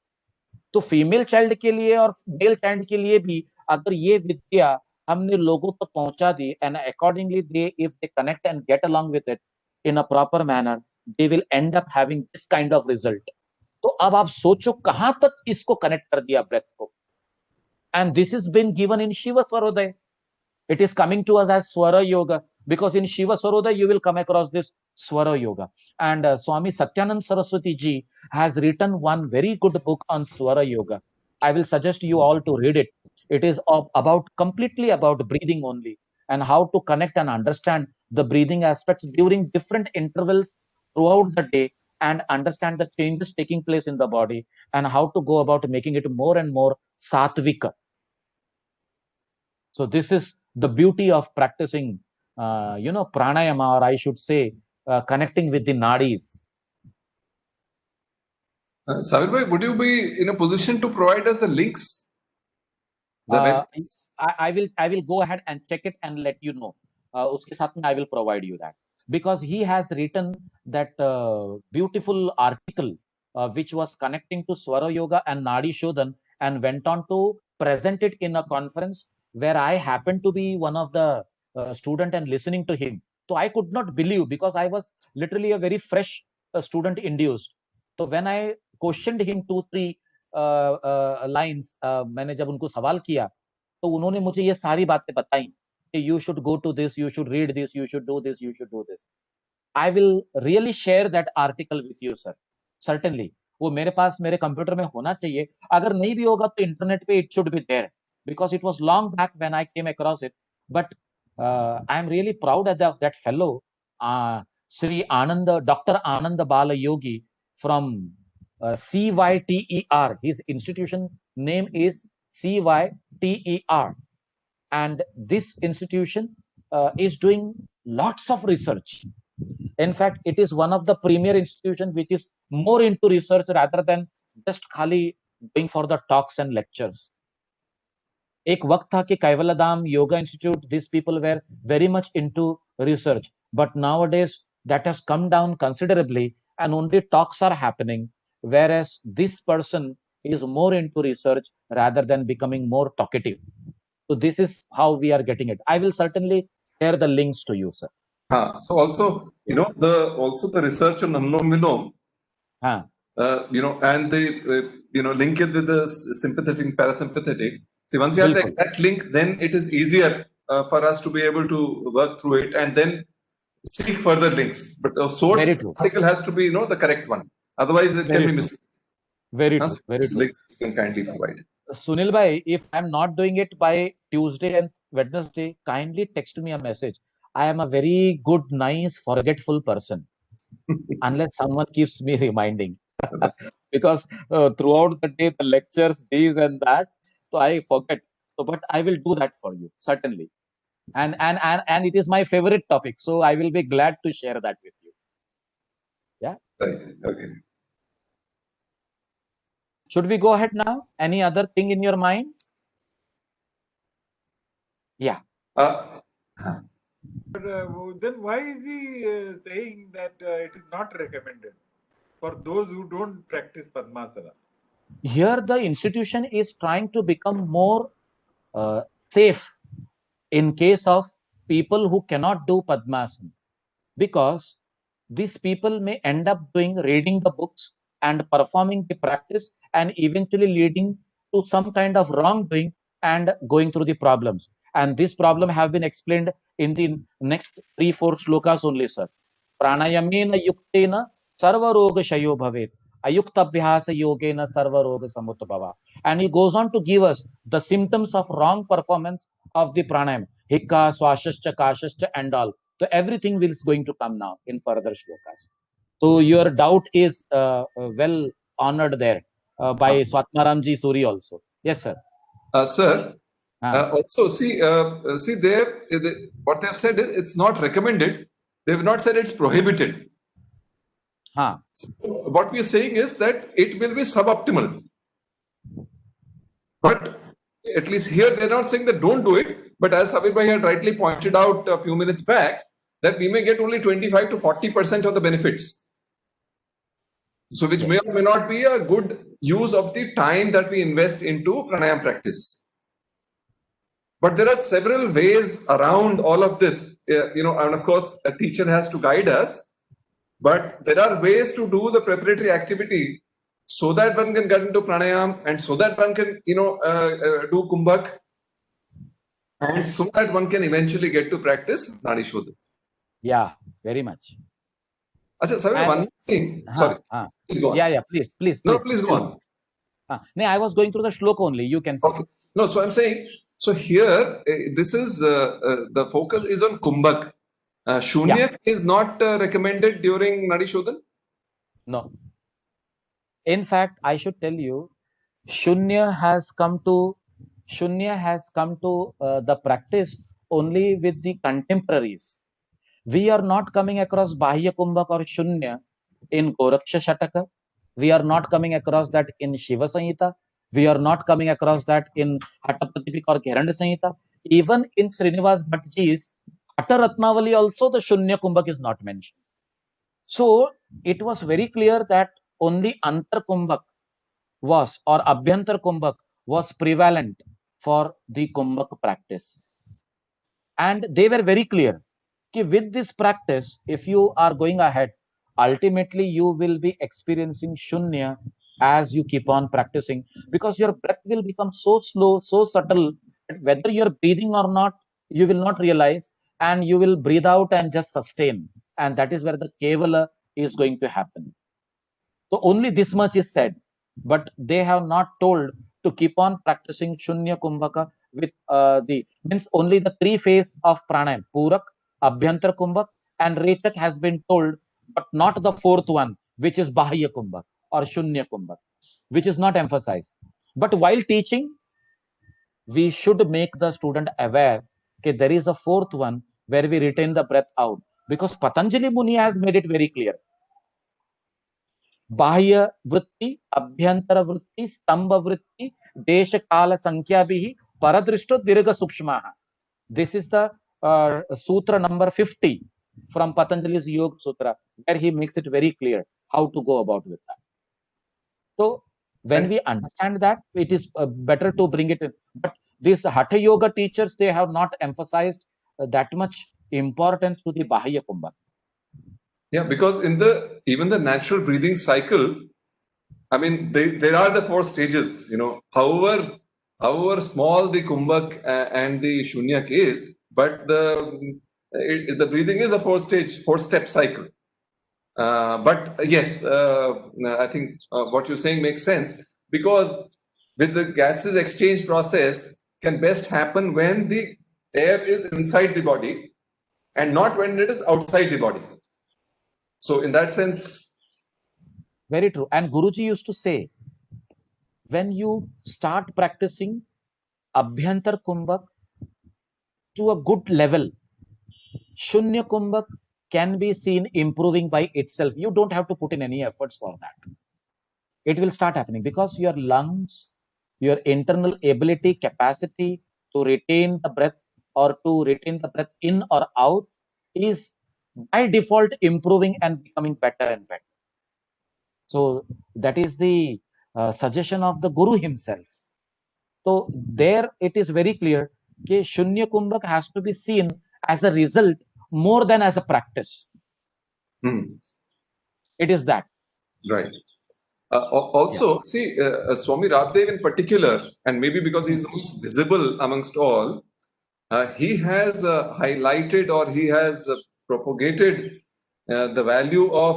तो female child के लिए और male child के लिए भी अगर ये विद्या हमने लोगों तक पहुंचा दी, and accordingly they if they connect and get along with it in a proper manner, they will end up having this kind of result. तो अब आप सोचो कहां तक इसको कनेक्ट कर दिया ब्रेथ को. And this is been given in Shiv Swarodaya. It is coming to us as Swara Yoga, because in Shiva Swarodaya you will come across this Swara Yoga. And Swami Satyanand Saraswati ji has written one very good book on Swara Yoga. I will suggest you all to read it. It is about completely about breathing only, and how to connect and understand the breathing aspects during different intervals throughout the day, and understand the changes taking place in the body, and how to go about making it more and more satvika. So this is the beauty of practicing, pranayama, or I should say, connecting with the nadis. Sabir bhai, would you be in a position to provide us the links? I will go ahead and check it and let you know. Uske saath mein I will provide you that, because he has written that beautiful article which was connecting to Swara Yoga and Nadi Shodhan, and went on to present it in a conference where I happened to be one of the student and listening to him. So I could not believe, because I was literally a very fresh student induced. So when I questioned him 2-3 lines, मैंने जब उनको सवाल किया, तो उन्होंने मुझे ये सारी बातें बताई कि you should go to this, you should read this, you should do this, you should do this. I will really share that article with you sir, certainly. वो मेरे पास मेरे कंप्यूटर में होना चाहिए. अगर नहीं भी होगा तो इंटरनेट पे it should be there, because it was long back when I came across it. But I am really proud of that fellow, Sri Ananda, Dr. Ananda Bala Yogi from CYTER. His institution name is CYTER, and this institution is doing lots of research. In fact, it is one of the premier institutions which is more into research rather than just khali going for the talks and lectures. एक वक्त था कि Kaivalyadham yoga institute, this people were very much into research, but nowadays that has come down considerably and only talks are happening, whereas this person is more into research rather than becoming more talkative. So this is how we are getting it. I will certainly share the links to you, sir. So also, the research on Anulom Vilom, and they, link it with the sympathetic and parasympathetic. See, once you have the exact link, then it is easier for us to be able to work through it and then seek further links. But the source article has to be, the correct one. Otherwise, it can be missed. Very true. Very true. Links you can kindly provide. Sunil bhai, if I'm not doing it by Tuesday and Wednesday, kindly text me a message. I am a very good, nice, forgetful person. Unless someone keeps me reminding. Because throughout the day, the lectures, these and that, so I forget. So, but I will do that for you, certainly. And it is my favorite topic. So I will be glad to share that with you. Yeah. Right. Okay. Should we go ahead now? Any other thing in your mind? Yeah. But then why is he saying that it is not recommended for those who don't practice Padmasana? Here the institution is trying to become more safe in case of people who cannot do Padmasana, because these people may end up reading the books and performing the practice and eventually leading to some kind of wrongdoing and going through the problems. And this problem have been explained in the next 3-4 shlokas only, sir. Pranayamena yuktena sarva roga shayo bhavet. Ayukta abhyasa yogena sarva roga samutbhava. And he goes on to give us the symptoms of wrong performance of the pranayam. Hikka, swashascha, kashascha, and all. So everything is going to come now in further shlokas. So your doubt is well honored there by Swatmaramji Suri also. Yes, sir. Sir, Ah. also see there, what they've said is it's not recommended. They've not said it's prohibited. Huh. So what we are saying is that it will be suboptimal. But at least here they're not saying that don't do it. But as Sabir Bhai had rightly pointed out a few minutes back, that we may get only 25 to 40% of the benefits. So which may or may not be a good use of the time that we invest into pranayam practice. But there are several ways around all of this, and of course a teacher has to guide us. But there are ways to do the preparatory activity so that one can get into pranayam and so that one can, do kumbhak and so that one can eventually get to practice Nadi Shodhan. Yeah, very much. Achha, sorry, one thing. Sorry. Please go on. Yeah, please. No, please go on. No, I was going through the shloka only. You can say. Okay. No, so I'm saying, so here, this is, the focus is on kumbhak. Shunyak is not recommended during Nadi Shodhan? No. In fact, I should tell you, Shunya has come to the practice only with the contemporaries. We are not coming across Bahya Kumbhak or Shunya in Goraksha Shataka. We are not coming across that in Shiva Samhita. We are not coming across that in Hatha Pratipika or Gheranda Samhita. Even in Srinivas Bhattji's Hatha Ratnavali also the Shunya Kumbhak is not mentioned. So it was very clear that only Antar Kumbhak was, or Abhyantar Kumbhak was prevalent for the Kumbhak practice. And they were very clear that with this practice, if you are going ahead, ultimately you will be experiencing Shunya as you keep on practicing, because your breath will become so slow, so subtle, that whether you're breathing or not, you will not realize, and you will breathe out and just sustain. And that is where the Kevala is going to happen. So only this much is said, but they have not told to keep on practicing Shunya Kumbhaka with means only the 3 phase of pranayam, Purak, Abhyantar Kumbhak, and Rechak has been told, but not the 4th one, which is Bahya Kumbhak or Shunya Kumbhak, which is not emphasized. But while teaching, we should make the student aware that there is a 4th one where we retain the breath out, because Patanjali Muni has made it very clear. बाह्य वृत्ति, अभ्यंतर वृत्ति, स्तंभ वृत्ति, देश काल संख्या भी परदृष्टो दीर्घ सूक्ष्म. This is the sutra number 50 from Patanjali's Yoga Sutra, where he makes it very clear how to go about with that. So when we understand that, it is better to bring it in. But these Hatha Yoga teachers, they have not emphasized that much importance to the Bahya Kumbhak. Yeah, because in even the natural breathing cycle, I mean, there are the 4 stages, however small the kumbhak and the shunyak is, but the breathing is a 4-step cycle. But yes, I think what you're saying makes sense, because with the gases exchange process can best happen when the air is inside the body and not when it is outside the body. So in that sense, very true. And Guruji used to say, when you start practicing Abhyantar Kumbhak to a good level, Shunya Kumbhak can be seen improving by itself. You don't have to put in any efforts for that. It will start happening because your lungs, your internal ability, capacity to retain the breath or to retain the breath in or out is by default improving and becoming better and better. So that is the suggestion of the Guru himself. So there it is very clear that Shunya Kumbhak has to be seen as a result more than as a practice. Hmm. It is that. Right. Also, see, Swami Radhadev in particular, and maybe because he's the most visible amongst all, he has highlighted or he has propagated the value of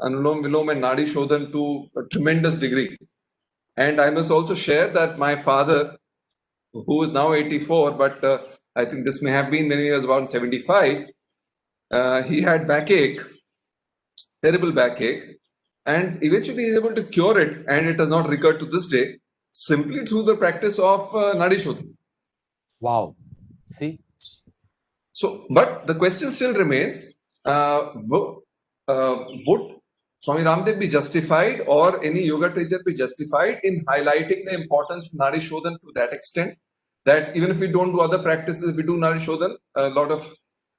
Anulom Vilom and Nadi Shodhan to a tremendous degree. And I must also share that my father, who is now 84, but I think this may have been when he was about 75, he had backache, terrible backache, and eventually he's able to cure it, and it has not recurred to this day, simply through the practice of Nadi Shodhan. Wow. See? So, but the question still remains, would Swami Ramdev be justified or any yoga teacher be justified in highlighting the importance of Nadi Shodhan to that extent that even if we don't do other practices, if we do Nadi Shodhan, a lot of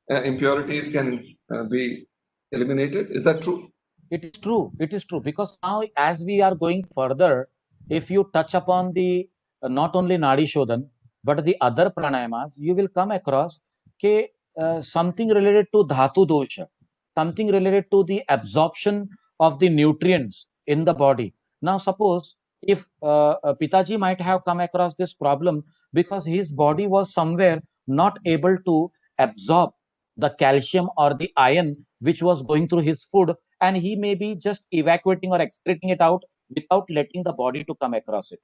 impurities can be eliminated? Is that true? It is true. It is true. Because now, as we are going further, if you touch upon the not only Nadi Shodhan, but the other pranayamas, you will come across something related to Dhatu Dosha, something related to the absorption of the nutrients in the body. Now, suppose if Pitaji might have come across this problem because his body was somewhere not able to absorb the calcium or the iron which was going through his food, and he may be just evacuating or excreting it out without letting the body to come across it.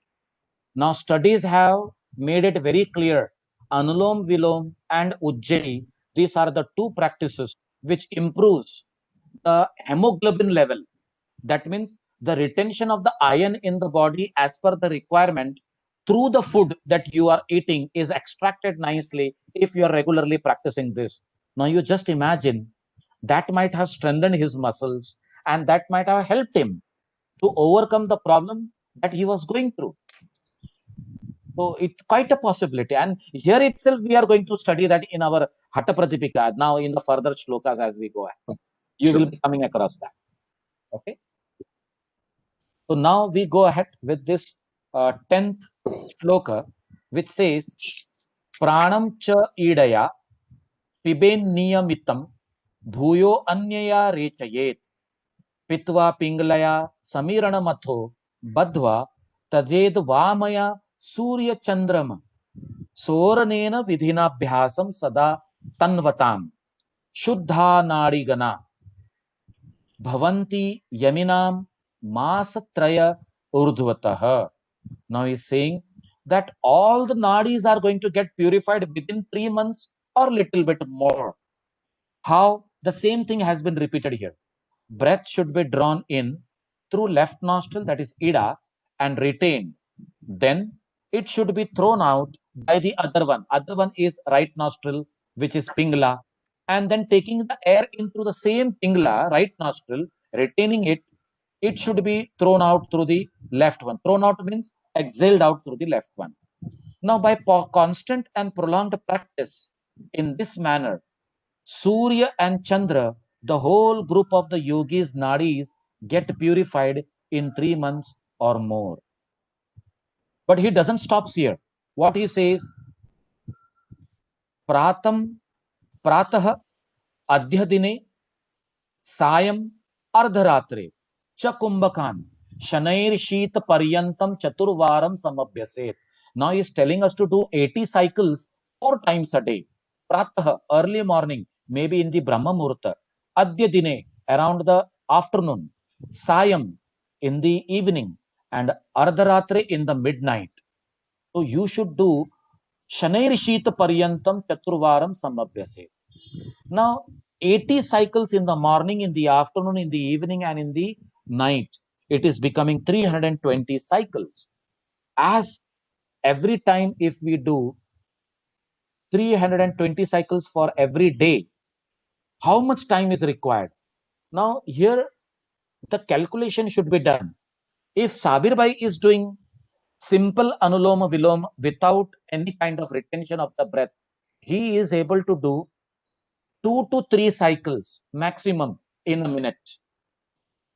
Now, studies have made it very clear. Anulom Vilom and Ujjayi, these are the two practices which improves the hemoglobin level. That means the retention of the iron in the body as per the requirement through the food that you are eating is extracted nicely if you are regularly practicing this. Now, you just imagine that might have strengthened his muscles and that might have helped him to overcome the problem that he was going through. So it's quite a possibility. And here itself, we are going to study that in our Hatha Pratipika, now in the further shlokas as we go ahead. You will be coming across that. Okay. So now we go ahead with this 10th shloka, which says, Pranam cha idaya piben niyamitam bhuyo anyaya rechayet pitva pinglaya samirana matho badva taded vamaya surya chandrama soranena vidhinabhyasam sada tanvatam shuddha nadigana bhavanti yaminam masatraya urdhvatah. Now he's saying that all the nadis are going to get purified within 3 months or little bit more. How? The same thing has been repeated here. Breath should be drawn in through left nostril, that is Ida, and retained. Then it should be thrown out by the other one. Other one is right nostril, which is Pingla. And then taking the air in through the same Pingla, right nostril, retaining it, it should be thrown out through the left one. Thrown out means exhaled out through the left one. Now, by constant and prolonged practice in this manner, Surya and Chandra, the whole group of the yogis, nadis, get purified in 3 months or more. But he doesn't stop here. What he says, Pratah Adhya Dine Sayam Ardharatre Cha Kumbhakan Shanair Sheet Paryantam Chaturvaram Samabhyaset. Now he is telling us to do 80 cycles 4 times a day. Pratah, early morning, maybe in the Brahma Muhurta. Adhya Dine, around the afternoon. Sayam, in the evening. And Ardharatre, in the midnight. So you should do Shanair Sheet Paryantam Chaturvaram Samabhyaset. Now, 80 cycles in the morning, in the afternoon, in the evening, and in the night, it is becoming 320 cycles. As every time, if we do 320 cycles for every day, how much time is required? Now, here the calculation should be done. If Sabir Bhai is doing simple Anuloma Viloma without any kind of retention of the breath, he is able to do 2 to 3 cycles maximum in a minute.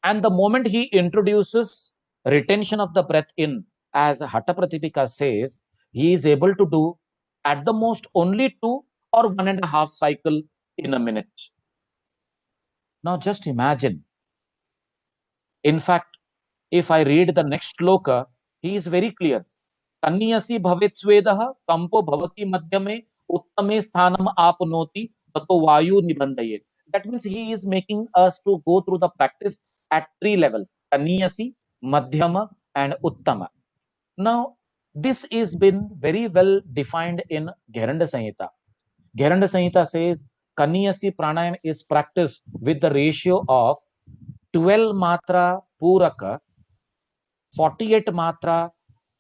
And the moment he introduces retention of the breath in, as Hatha Pratipika says, he is able to do at the most only 2 or 1.5 cycle in a minute. Now just imagine. In fact, if I read the next shloka, he is very clear. Kanyasi bhavet swedah kampo bhavati madhyame uttame sthanam apnoti tato vayu nibandayet. That means he is making us to go through the practice at three levels: Kanyasi, Madhyama, and Uttama. Now, this is been very well defined in Gheranda Samhita. Gheranda Samhita says Kanyasi pranayam is practiced with the ratio of 12 matra puraka, 48 matra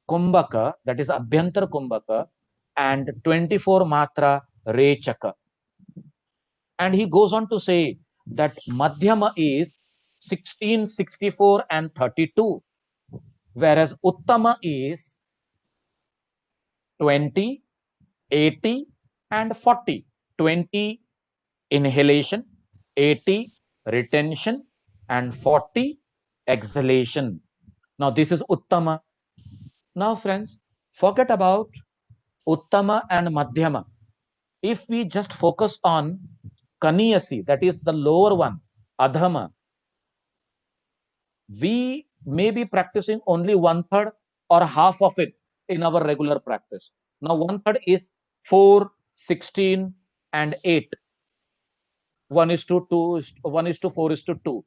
kumbhaka, that is abhyantar kumbhaka, and 24 matra rechaka. And he goes on to say that madhyama is 16, 64, and 32, whereas uttama is 20, 80, and 40. 20 inhalation, 80 retention, and 40 exhalation. Now this is uttama. Now friends, forget about uttama and madhyama. If we just focus on kaniyasi, that is the lower one, adhama, we may be practicing only 1/3 or half of it in our regular practice. Now 1/3 is 4, 16, and 8. 1:2, 1:4:2.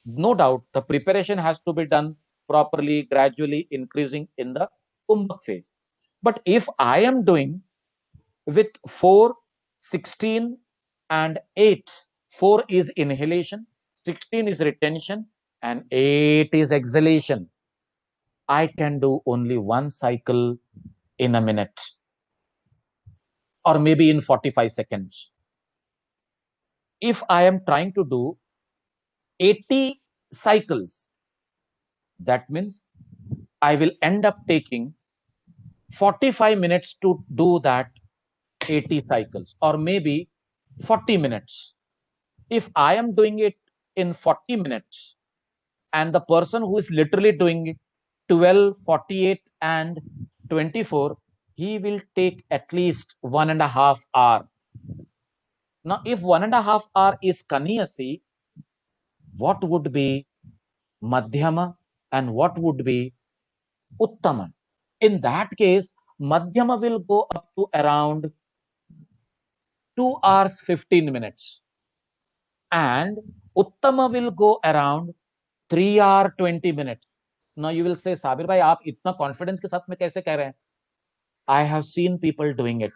No doubt the preparation has to be done properly, gradually increasing in the kumbhak phase. But if I am doing with 4, 16, and 8, 4 is inhalation, 16 is retention, and 8 is exhalation, I can do only one cycle in a minute or maybe in 45 seconds. If I am trying to do 80 cycles, that means I will end up taking 45 minutes to do that 80 cycles, or maybe 40 minutes. If I am doing it in 40 minutes and the person who is literally doing it 12, 48, and 24, he will take at least 1.5 hours. Now, if 1.5 hours is kaniyasi, what would be madhyama and what would be uttama? In that case, madhyama will go up to around 2 hours 15 minutes and uttama will go around 3 hours 20 minutes. Now you will say, Sabir bhai, aap itna confidence ke sath mein kaise keh rahe hain? I have seen people doing it.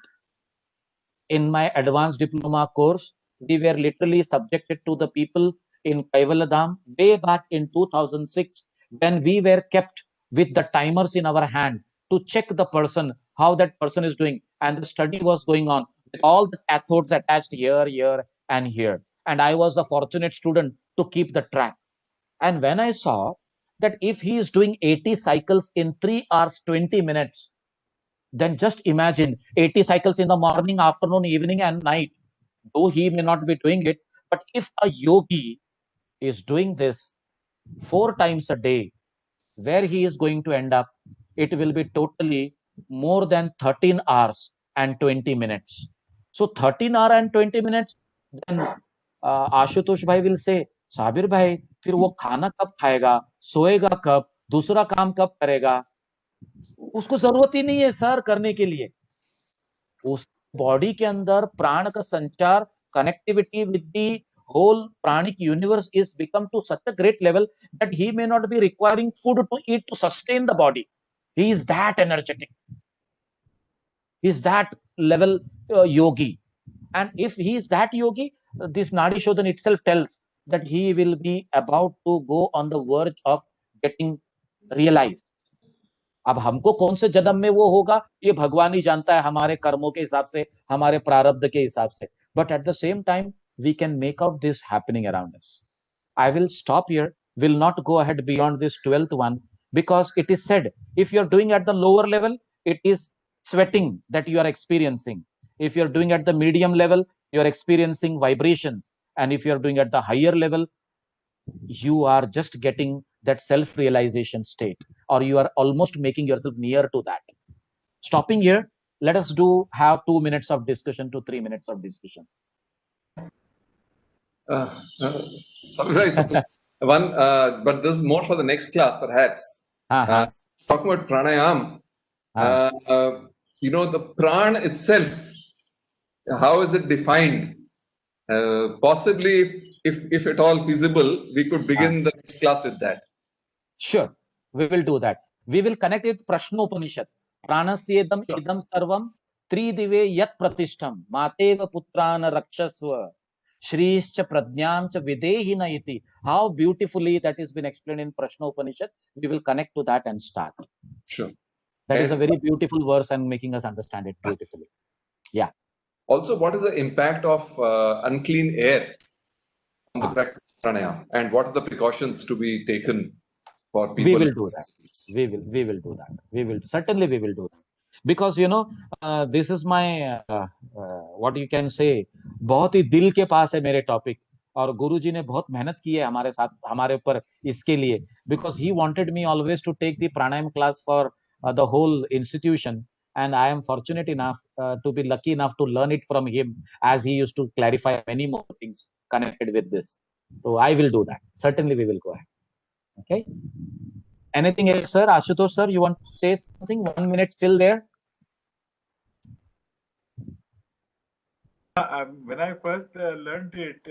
In my advanced diploma course, we were literally subjected to the people in Kaivaladham way back in 2006 when we were kept with the timers in our hand to check the person, how that person is doing. And the study was going on with all the cathodes attached here, here, and here. And I was a fortunate student to keep the track. And when I saw that if he is doing 80 cycles in 3 hours, 20 minutes, then just imagine 80 cycles in the morning, afternoon, evening, and night. Though he may not be doing it, but if a yogi is doing this 4 times a day, where he is going to end up, it will be totally more than 13 hours and 20 minutes. So 13 hours and 20 minutes, then Ashutosh bhai will say, Sabir bhai, फिर वो खाना कब खाएगा, सोएगा कब, दूसरा काम कब करेगा? उसको जरूरत ही नहीं है सर करने के लिए. उस बॉडी के अंदर प्राण का संचार, connectivity with the whole pranic universe is become to such a great level that he may not be requiring food to eat to sustain the body. He is that energetic. He is that level yogi. And if he is that yogi, this Nadi Shodhan itself tells that he will be about to go on the verge of getting realized. अब हमको कौन से जन्म में वो होगा ये भगवान ही जानता है, हमारे कर्मों के हिसाब से, हमारे प्रारब्ध के हिसाब से. But at the same time, we can make out this happening around us. I will stop here, will not go ahead beyond this 12th one, because it is said, if you're doing at the lower level, it is sweating that you are experiencing. If you're doing at the medium level, you're experiencing vibrations. And if you're doing at the higher level, you are just getting that self-realization state, or you are almost making yourself near to that. Stopping here, let us have 2 minutes of discussion to 3 minutes of discussion. Summarize one, but this is more for the next class, perhaps. Talking about pranayam, the pran itself, how is it defined? Possibly, if at all feasible, we could begin the next class with that. Sure, we will do that. We will connect it with Prashnopanishad. Pranasyedam idam sarvam tridive yat pratishtham mateva putrana rakshasva shriischa prajnamcha videhina iti. How beautifully that has been explained in Prashnopanishad. We will connect to that and start. Sure. That is a very beautiful verse and making us understand it beautifully. Yeah. Also, what is the impact of unclean air on the practice of pranayama, and what are the precautions to be taken for people? We will do that. We will do that. We will certainly we will do that, because this is my what you can say, बहुत ही दिल के पास है मेरे topic, और गुरुजी ने बहुत मेहनत की है हमारे साथ, हमारे ऊपर इसके लिए, because he wanted me always to take the pranayam class for the whole institution, and I am fortunate enough to be lucky enough to learn it from him, as he used to clarify many more things connected with this. So I will do that. Certainly we will go ahead. Okay. Anything else, sir? Ashutosh, sir, you want to say something? 1 minute still there. When I first learned it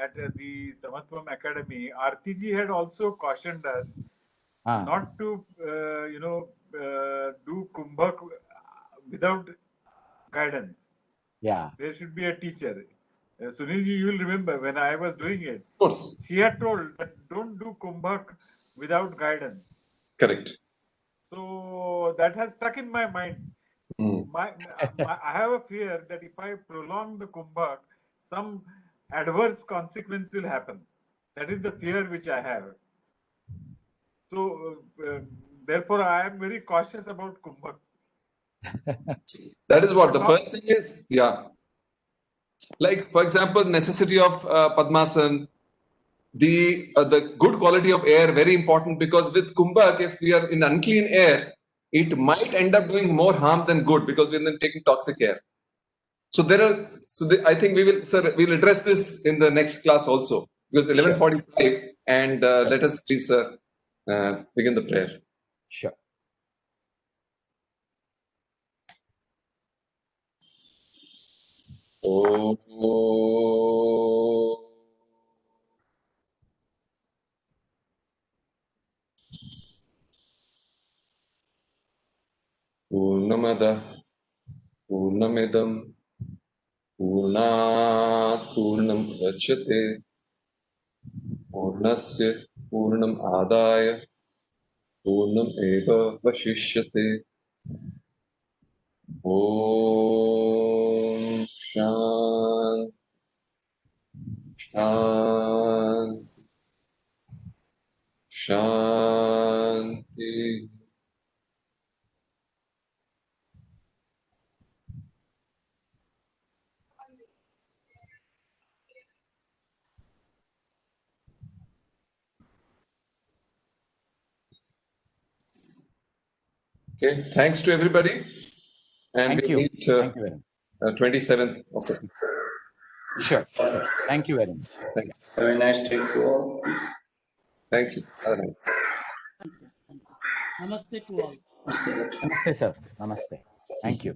at the Samatvam Academy, Artiji had also cautioned us not to, do kumbhak without guidance. Yeah. There should be a teacher. Sunilji, you will remember when I was doing it. Of course. She had told that don't do kumbhak without guidance. Correct. So that has stuck in my mind. I have a fear that if I prolong the kumbhak, some adverse consequence will happen. That is the fear which I have. So therefore, I am very cautious about kumbhak. That is what the first thing is. Yeah. Like, for example, necessity of Padmasan, the good quality of air, very important, because with kumbhak, if we are in unclean air, it might end up doing more harm than good, because we're then taking toxic air. So I think we'll address this in the next class also, because 11:45, and let us please begin the prayer. Sure. Oh. Purnamada Purnamidam Purnat Purnam Rachyate Purnasya Purnam Adaya Purnam Eva Vashishyate. Om Shanti Shanti Shanti. Okay, thanks to everybody. And Thank you. Meet, Thank you very much. 27th of September. Sure. Thank you very much. Thank you. Have a nice day to all. Thank you. Have a nice day. Namaste to all. Namaste, sir. Namaste. Thank you.